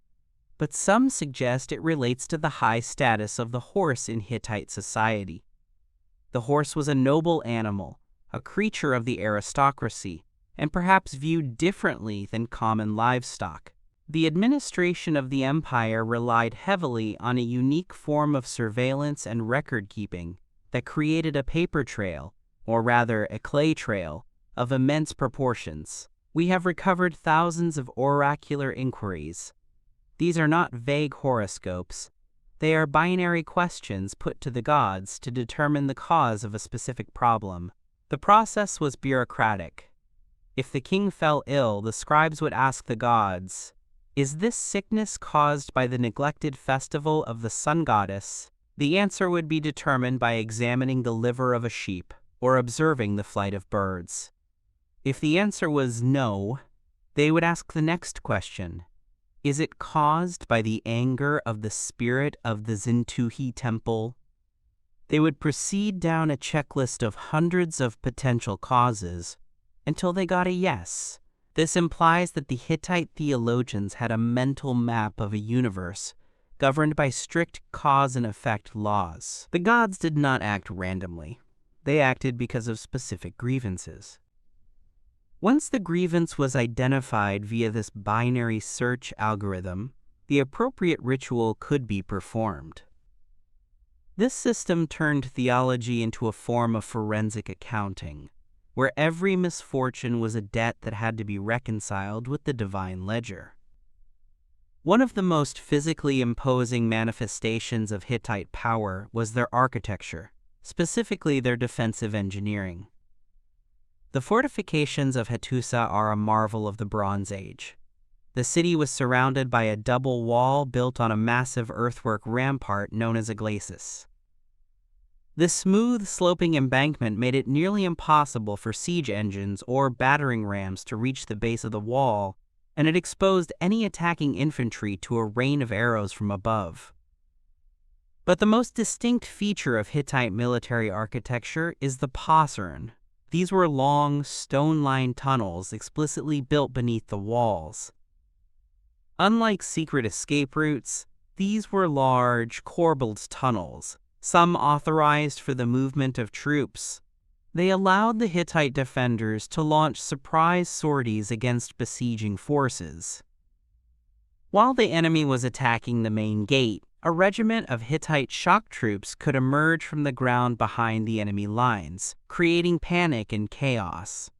but some suggest it relates to the high status of the horse in Hittite society. The horse was a noble animal, a creature of the aristocracy, and perhaps viewed differently than common livestock. The administration of the empire relied heavily on a unique form of surveillance and record-keeping that created a paper trail, or rather a clay trail, of immense proportions. We have recovered thousands of oracular inquiries. These are not vague horoscopes. They are binary questions put to the gods to determine the cause of a specific problem. The process was bureaucratic. If the king fell ill, the scribes would ask the gods, "Is this sickness caused by the neglected festival of the sun goddess?" The answer would be determined by examining the liver of a sheep or observing the flight of birds. If the answer was no, they would ask the next question. Is it caused by the anger of the spirit of the Zintuhi temple? They would proceed down a checklist of hundreds of potential causes until they got a yes. This implies that the Hittite theologians had a mental map of a universe governed by strict cause and effect laws. The gods did not act randomly. They acted because of specific grievances. Once the grievance was identified via this binary search algorithm, the appropriate ritual could be performed. This system turned theology into a form of forensic accounting, where every misfortune was a debt that had to be reconciled with the divine ledger. One of the most physically imposing manifestations of Hittite power was their architecture, specifically their defensive engineering. The fortifications of Hattusa are a marvel of the Bronze Age. The city was surrounded by a double wall built on a massive earthwork rampart known as a glacis. This smooth, sloping embankment made it nearly impossible for siege engines or battering rams to reach the base of the wall, and it exposed any attacking infantry to a rain of arrows from above. But the most distinct feature of Hittite military architecture is the postern. These were long, stone-lined tunnels explicitly built beneath the walls. Unlike secret escape routes, these were large, corbelled tunnels, some authorized for the movement of troops. They allowed the Hittite defenders to launch surprise sorties against besieging forces. While the enemy was attacking the main gate, a regiment of Hittite shock troops could emerge from the ground behind the enemy lines, creating panic and chaos.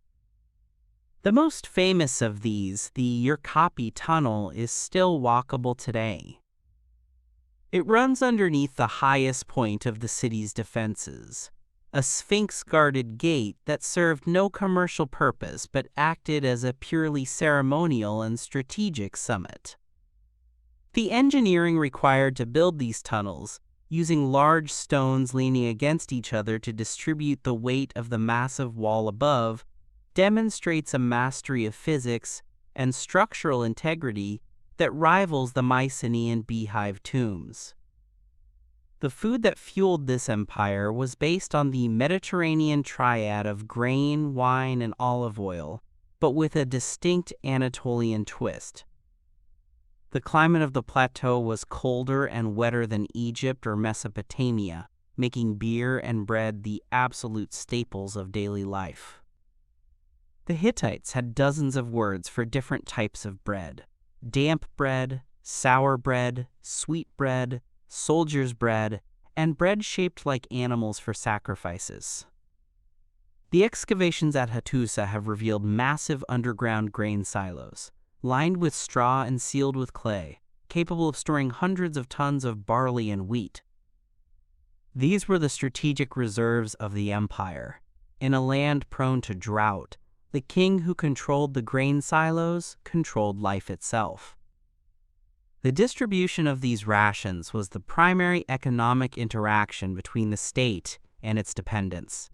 The most famous of these, the Yerkapi Tunnel, is still walkable today. It runs underneath the highest point of the city's defenses, a sphinx-guarded gate that served no commercial purpose but acted as a purely ceremonial and strategic summit. The engineering required to build these tunnels, using large stones leaning against each other to distribute the weight of the massive wall above, demonstrates a mastery of physics and structural integrity that rivals the Mycenaean beehive tombs. The food that fueled this empire was based on the Mediterranean triad of grain, wine, and olive oil, but with a distinct Anatolian twist. The climate of the plateau was colder and wetter than Egypt or Mesopotamia, making beer and bread the absolute staples of daily life. The Hittites had dozens of words for different types of bread: damp bread, sour bread, sweet bread, soldier's bread, and bread shaped like animals for sacrifices. The excavations at Hattusa have revealed massive underground grain silos, lined with straw and sealed with clay, capable of storing hundreds of tons of barley and wheat. These were the strategic reserves of the empire. In a land prone to drought, the king who controlled the grain silos controlled life itself. The distribution of these rations was the primary economic interaction between the state and its dependents.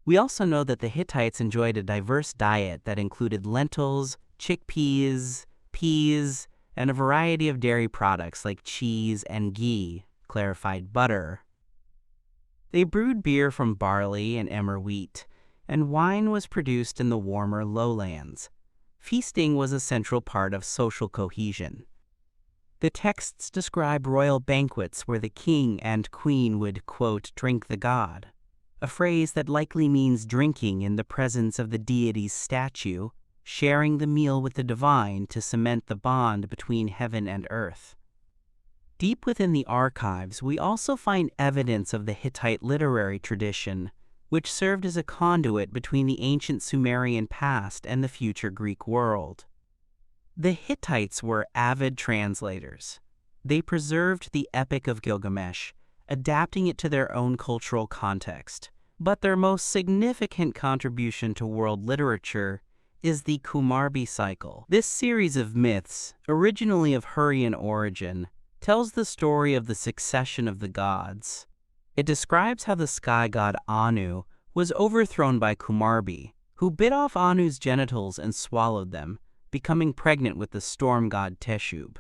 We also know that the Hittites enjoyed a diverse diet that included lentils, chickpeas, peas, and a variety of dairy products like cheese and ghee, clarified butter. They brewed beer from barley and emmer wheat, and wine was produced in the warmer lowlands. Feasting was a central part of social cohesion. The texts describe royal banquets where the king and queen would, quote, drink the god, a phrase that likely means drinking in the presence of the deity's statue, sharing the meal with the divine to cement the bond between heaven and earth. Deep within the archives, we also find evidence of the Hittite literary tradition, which served as a conduit between the ancient Sumerian past and the future Greek world. The Hittites were avid translators. They preserved the Epic of Gilgamesh, adapting it to their own cultural context. But their most significant contribution to world literature is the Kumarbi cycle. This series of myths, originally of Hurrian origin, tells the story of the succession of the gods. It describes how the sky god Anu was overthrown by Kumarbi, who bit off Anu's genitals and swallowed them, becoming pregnant with the storm god Teshub.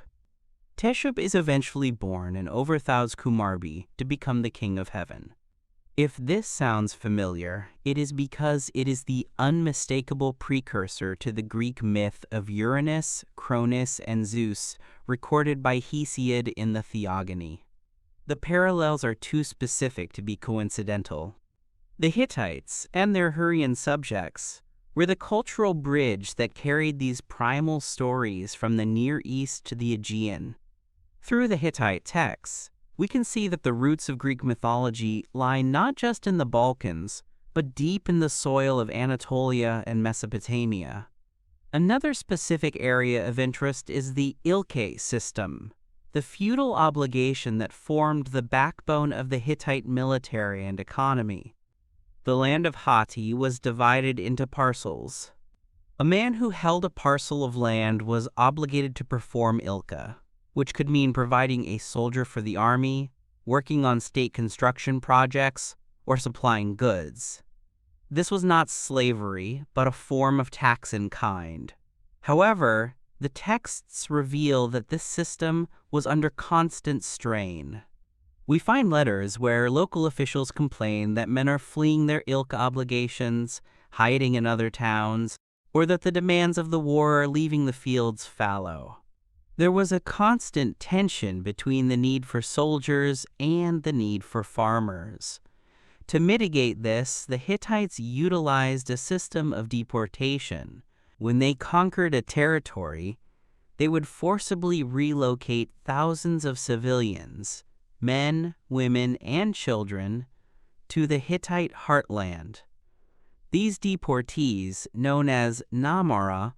Teshub is eventually born and overthrows Kumarbi to become the king of heaven. If this sounds familiar, it is because it is the unmistakable precursor to the Greek myth of Uranus, Cronus, and Zeus, recorded by Hesiod in the Theogony. The parallels are too specific to be coincidental. The Hittites, and their Hurrian subjects, were the cultural bridge that carried these primal stories from the Near East to the Aegean. Through the Hittite texts, we can see that the roots of Greek mythology lie not just in the Balkans, but deep in the soil of Anatolia and Mesopotamia. Another specific area of interest is the Ilke system, the feudal obligation that formed the backbone of the Hittite military and economy. The land of Hatti was divided into parcels. A man who held a parcel of land was obligated to perform Ilka, which could mean providing a soldier for the army, working on state construction projects, or supplying goods. This was not slavery, but a form of tax in kind. However, the texts reveal that this system was under constant strain. We find letters where local officials complain that men are fleeing their Ilka obligations, hiding in other towns, or that the demands of the war are leaving the fields fallow. There was a constant tension between the need for soldiers and the need for farmers. To mitigate this, the Hittites utilized a system of deportation. When they conquered a territory, they would forcibly relocate thousands of civilians, men, women, and children, to the Hittite heartland. These deportees, known as Namara,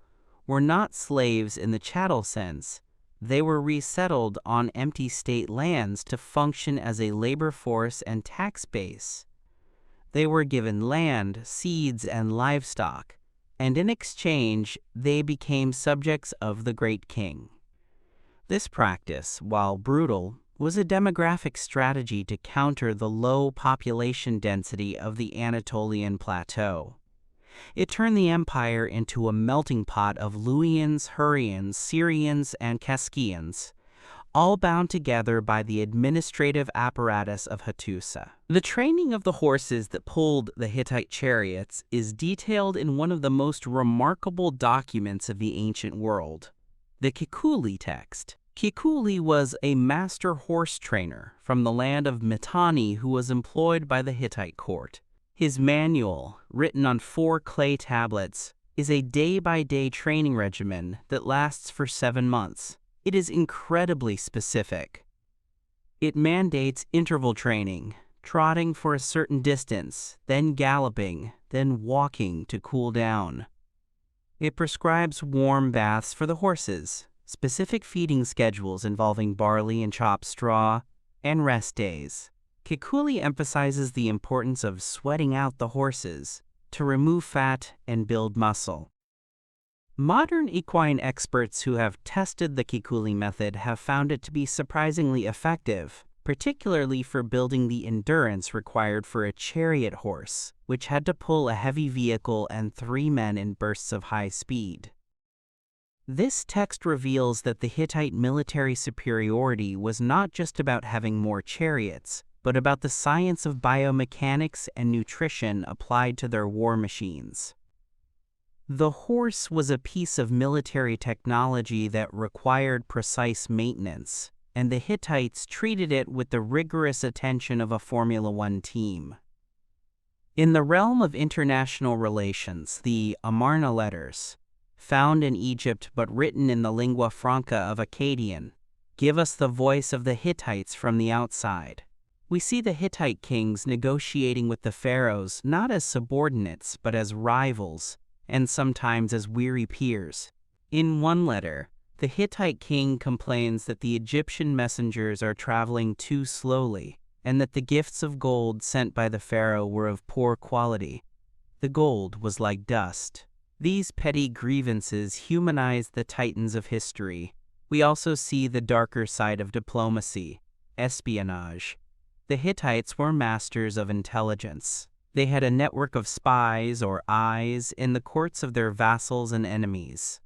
were not slaves in the chattel sense. They were resettled on empty state lands to function as a labor force and tax base. They were given land, seeds, and livestock, and in exchange, they became subjects of the great king. This practice, while brutal, was a demographic strategy to counter the low population density of the Anatolian plateau. It turned the empire into a melting pot of Luwians, Hurrians, Syrians, and Kaskians, all bound together by the administrative apparatus of Hattusa. The training of the horses that pulled the Hittite chariots is detailed in one of the most remarkable documents of the ancient world, the Kikuli text. Kikuli was a master horse trainer from the land of Mitanni who was employed by the Hittite court. His manual, written on 4 clay tablets, is a day-by-day training regimen that lasts for 7 months. It is incredibly specific. It mandates interval training, trotting for a certain distance, then galloping, then walking to cool down. It prescribes warm baths for the horses, specific feeding schedules involving barley and chopped straw, and rest days. Kikuli emphasizes the importance of sweating out the horses to remove fat and build muscle. Modern equine experts who have tested the Kikuli method have found it to be surprisingly effective, particularly for building the endurance required for a chariot horse, which had to pull a heavy vehicle and 3 men in bursts of high speed. This text reveals that the Hittite military superiority was not just about having more chariots, but about the science of biomechanics and nutrition applied to their war machines. The horse was a piece of military technology that required precise maintenance, and the Hittites treated it with the rigorous attention of a Formula One team. In the realm of international relations, the Amarna letters, found in Egypt but written in the lingua franca of Akkadian, give us the voice of the Hittites from the outside. We see the Hittite kings negotiating with the pharaohs not as subordinates but as rivals, and sometimes as weary peers. In one letter, the Hittite king complains that the Egyptian messengers are traveling too slowly, and that the gifts of gold sent by the pharaoh were of poor quality. The gold was like dust. These petty grievances humanize the titans of history. We also see the darker side of diplomacy, espionage. The Hittites were masters of intelligence. They had a network of spies or eyes in the courts of their vassals and enemies.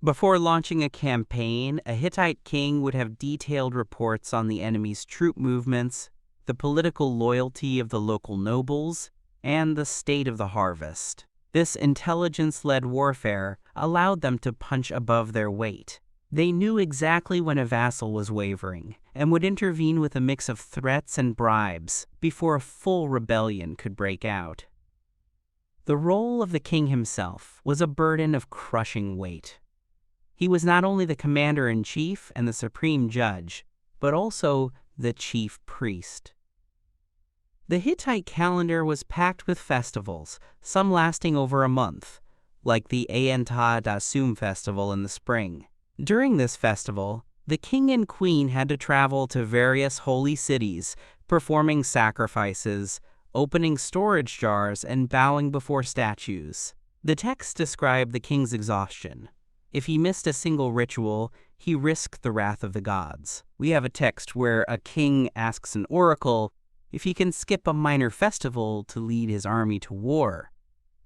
Before launching a campaign, a Hittite king would have detailed reports on the enemy's troop movements, the political loyalty of the local nobles, and the state of the harvest. This intelligence-led warfare allowed them to punch above their weight. They knew exactly when a vassal was wavering and would intervene with a mix of threats and bribes before a full rebellion could break out. The role of the king himself was a burden of crushing weight. He was not only the commander-in-chief and the supreme judge, but also the chief priest. The Hittite calendar was packed with festivals, some lasting over a month, like the Ayanta Dasum festival in the spring. During this festival, the king and queen had to travel to various holy cities, performing sacrifices, opening storage jars, and bowing before statues. The texts describe the king's exhaustion. If he missed a single ritual, he risked the wrath of the gods. We have a text where a king asks an oracle if he can skip a minor festival to lead his army to war.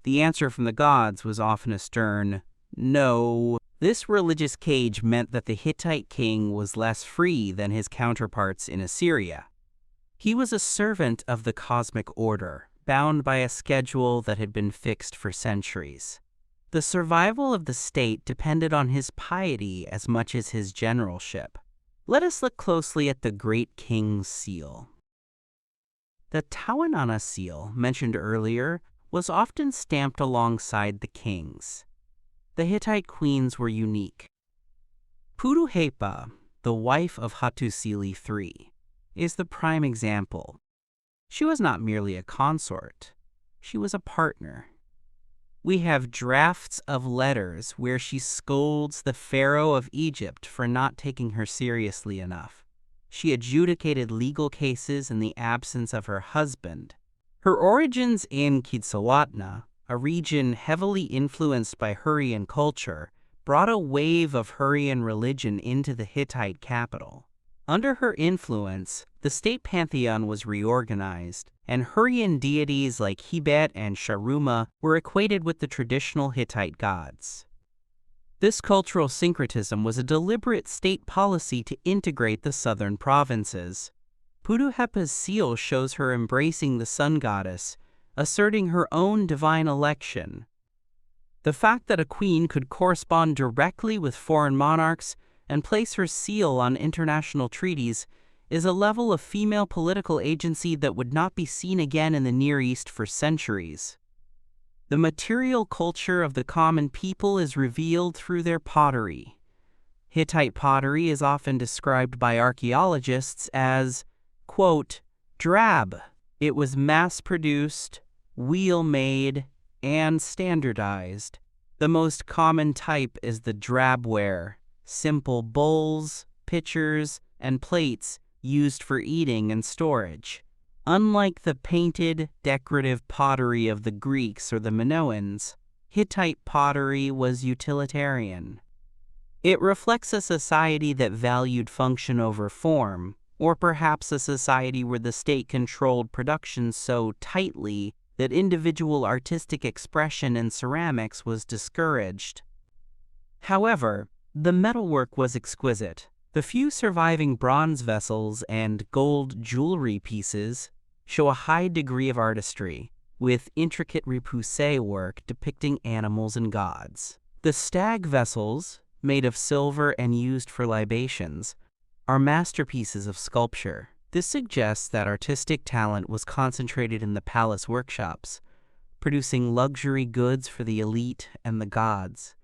The answer from the gods was often a stern no. This religious cage meant that the Hittite king was less free than his counterparts in Assyria. He was a servant of the cosmic order, bound by a schedule that had been fixed for centuries. The survival of the state depended on his piety as much as his generalship. Let us look closely at the Great King's Seal. The Tawanana seal, mentioned earlier, was often stamped alongside the king's. The Hittite queens were unique. Puduhepa, the wife of Hattusili III, is the prime example. She was not merely a consort, she was a partner. We have drafts of letters where she scolds the pharaoh of Egypt for not taking her seriously enough. She adjudicated legal cases in the absence of her husband. Her origins in Kitsalatna, a region heavily influenced by Hurrian culture, brought a wave of Hurrian religion into the Hittite capital. Under her influence, the state pantheon was reorganized, and Hurrian deities like Hebet and Sharuma were equated with the traditional Hittite gods. This cultural syncretism was a deliberate state policy to integrate the southern provinces. Puduhepa's seal shows her embracing the sun goddess, asserting her own divine election. The fact that a queen could correspond directly with foreign monarchs and place her seal on international treaties is a level of female political agency that would not be seen again in the Near East for centuries. The material culture of the common people is revealed through their pottery. Hittite pottery is often described by archaeologists as, quote, drab, It was mass-produced, wheel-made, and standardized. The most common type is the drabware, simple bowls, pitchers, and plates used for eating and storage. Unlike the painted, decorative pottery of the Greeks or the Minoans, Hittite pottery was utilitarian. It reflects a society that valued function over form, or perhaps a society where the state controlled production so tightly that individual artistic expression in ceramics was discouraged. However, the metalwork was exquisite. The few surviving bronze vessels and gold jewelry pieces show a high degree of artistry, with intricate repoussé work depicting animals and gods. The stag vessels, made of silver and used for libations, are masterpieces of sculpture. This suggests that artistic talent was concentrated in the palace workshops, producing luxury goods for the elite and the gods,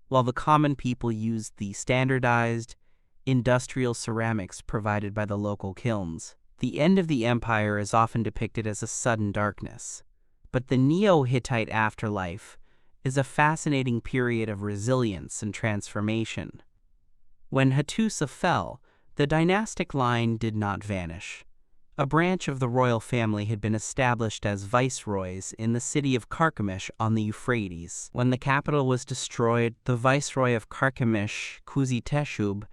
while the common people used the standardized, industrial ceramics provided by the local kilns. The end of the empire is often depicted as a sudden darkness, but the Neo-Hittite afterlife is a fascinating period of resilience and transformation. When Hattusa fell, the dynastic line did not vanish. A branch of the royal family had been established as viceroys in the city of Carchemish on the Euphrates. When the capital was destroyed, the viceroy of Carchemish, Kuziteshub,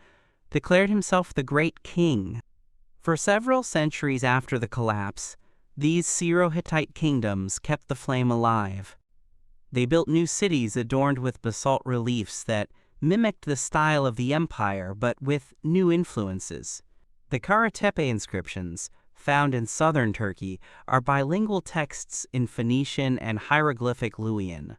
declared himself the great king. For several centuries after the collapse, these Syro-Hittite kingdoms kept the flame alive. They built new cities adorned with basalt reliefs that mimicked the style of the empire but with new influences. The Kara Tepe inscriptions, found in southern Turkey, are bilingual texts in Phoenician and hieroglyphic Luwian.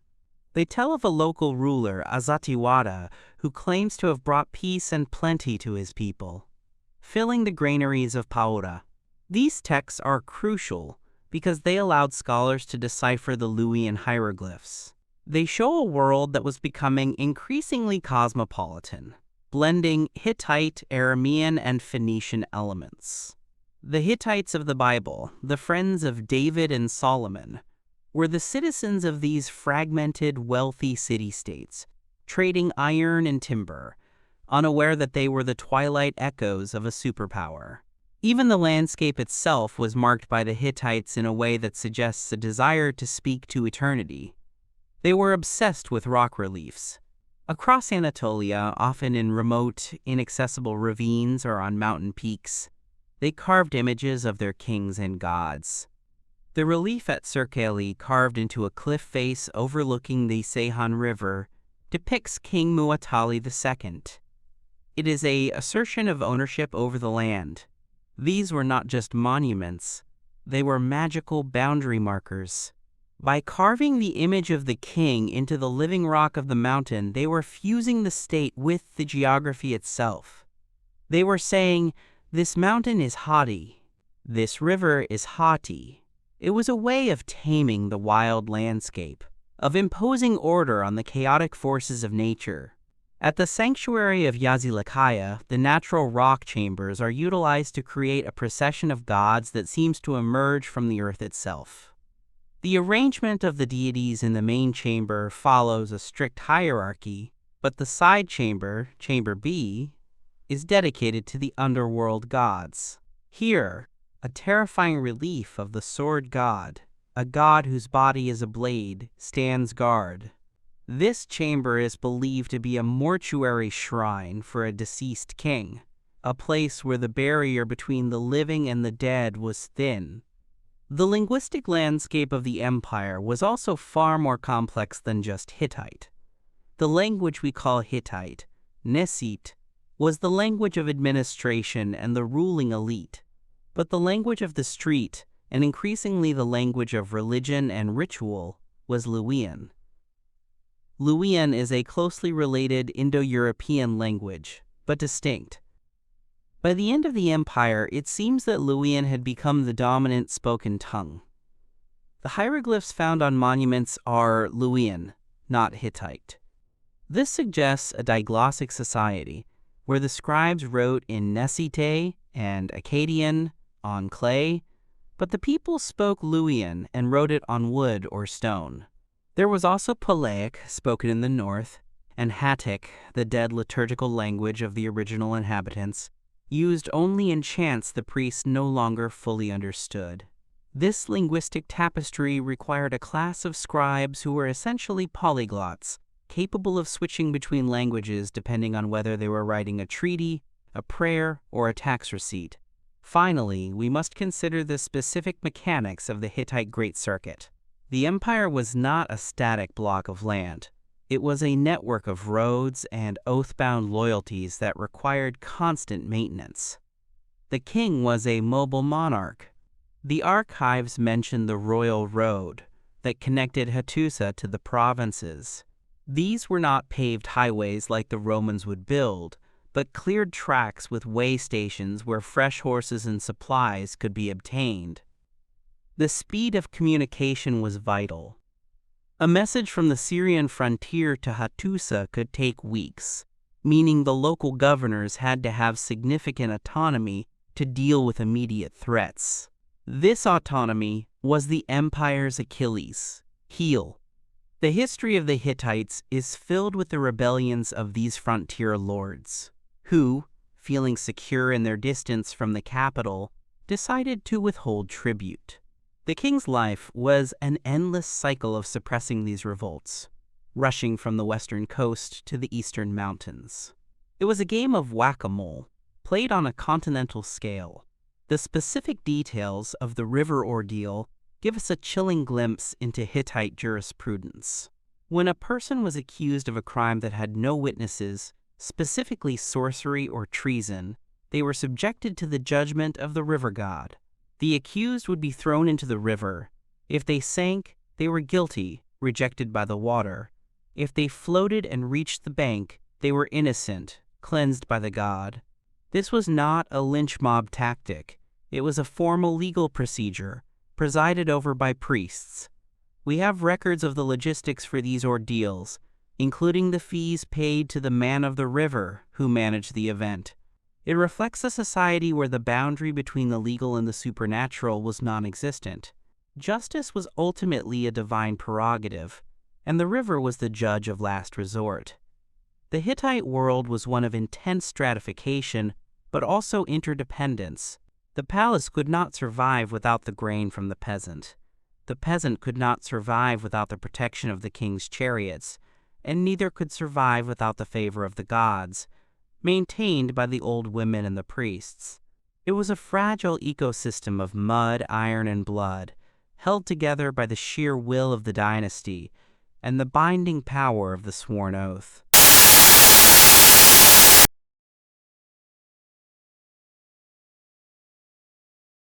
They tell of a local ruler, Azatiwada, who claims to have brought peace and plenty to his people, filling the granaries of Paura. These texts are crucial because they allowed scholars to decipher the Luwian hieroglyphs. They show a world that was becoming increasingly cosmopolitan, blending Hittite, Aramean, and Phoenician elements. The Hittites of the Bible, the friends of David and Solomon, were the citizens of these fragmented, wealthy city-states, trading iron and timber, unaware that they were the twilight echoes of a superpower. Even the landscape itself was marked by the Hittites in a way that suggests a desire to speak to eternity. They were obsessed with rock reliefs. Across Anatolia, often in remote, inaccessible ravines or on mountain peaks, they carved images of their kings and gods. The relief at Sirkeli, carved into a cliff face overlooking the Seyhan River, depicts King Muwatalli II. It is an assertion of ownership over the land. These were not just monuments, they were magical boundary markers. By carving the image of the king into the living rock of the mountain, they were fusing the state with the geography itself. They were saying, "This mountain is haughty, this river is haughty." It was a way of taming the wild landscape, of imposing order on the chaotic forces of nature. At the sanctuary of Yazilikaya, the natural rock chambers are utilized to create a procession of gods that seems to emerge from the earth itself. The arrangement of the deities in the main chamber follows a strict hierarchy, but the side chamber, Chamber B, is dedicated to the underworld gods. Here, a terrifying relief of the sword god, a god whose body is a blade, stands guard. This chamber is believed to be a mortuary shrine for a deceased king, a place where the barrier between the living and the dead was thin. The linguistic landscape of the empire was also far more complex than just Hittite. The language we call Hittite, Nesit, was the language of administration and the ruling elite, but the language of the street, and increasingly the language of religion and ritual, was Luwian. Luwian is a closely related Indo-European language, but distinct. By the end of the empire, it seems that Luwian had become the dominant spoken tongue. The hieroglyphs found on monuments are Luwian, not Hittite. This suggests a diglossic society, where the scribes wrote in Nesite and Akkadian on clay, but the people spoke Luwian and wrote it on wood or stone. There was also Palaic, spoken in the north, and Hattic, the dead liturgical language of the original inhabitants, used only in chants the priests no longer fully understood. This linguistic tapestry required a class of scribes who were essentially polyglots, capable of switching between languages depending on whether they were writing a treaty, a prayer, or a tax receipt. Finally, we must consider the specific mechanics of the Hittite Great Circuit. The empire was not a static block of land. It was a network of roads and oath-bound loyalties that required constant maintenance. The king was a mobile monarch. The archives mention the royal road that connected Hattusa to the provinces. These were not paved highways like the Romans would build, but cleared tracks with way stations where fresh horses and supplies could be obtained. The speed of communication was vital. A message from the Syrian frontier to Hattusa could take weeks, meaning the local governors had to have significant autonomy to deal with immediate threats. This autonomy was the empire's Achilles' heel. The history of the Hittites is filled with the rebellions of these frontier lords, who, feeling secure in their distance from the capital, decided to withhold tribute. The king's life was an endless cycle of suppressing these revolts, rushing from the western coast to the eastern mountains. It was a game of whack-a-mole, played on a continental scale. The specific details of the river ordeal give us a chilling glimpse into Hittite jurisprudence. When a person was accused of a crime that had no witnesses, specifically sorcery or treason, they were subjected to the judgment of the river god. The accused would be thrown into the river. If they sank, they were guilty, rejected by the water. If they floated and reached the bank, they were innocent, cleansed by the god. This was not a lynch mob tactic. It was a formal legal procedure, presided over by priests. We have records of the logistics for these ordeals, including the fees paid to the man of the river who managed the event. It reflects a society where the boundary between the legal and the supernatural was non-existent. Justice was ultimately a divine prerogative, and the river was the judge of last resort. The Hittite world was one of intense stratification, but also interdependence. The palace could not survive without the grain from the peasant. The peasant could not survive without the protection of the king's chariots, and neither could survive without the favor of the gods, maintained by the old women and the priests. It was a fragile ecosystem of mud, iron, and blood, held together by the sheer will of the dynasty and the binding power of the sworn oath.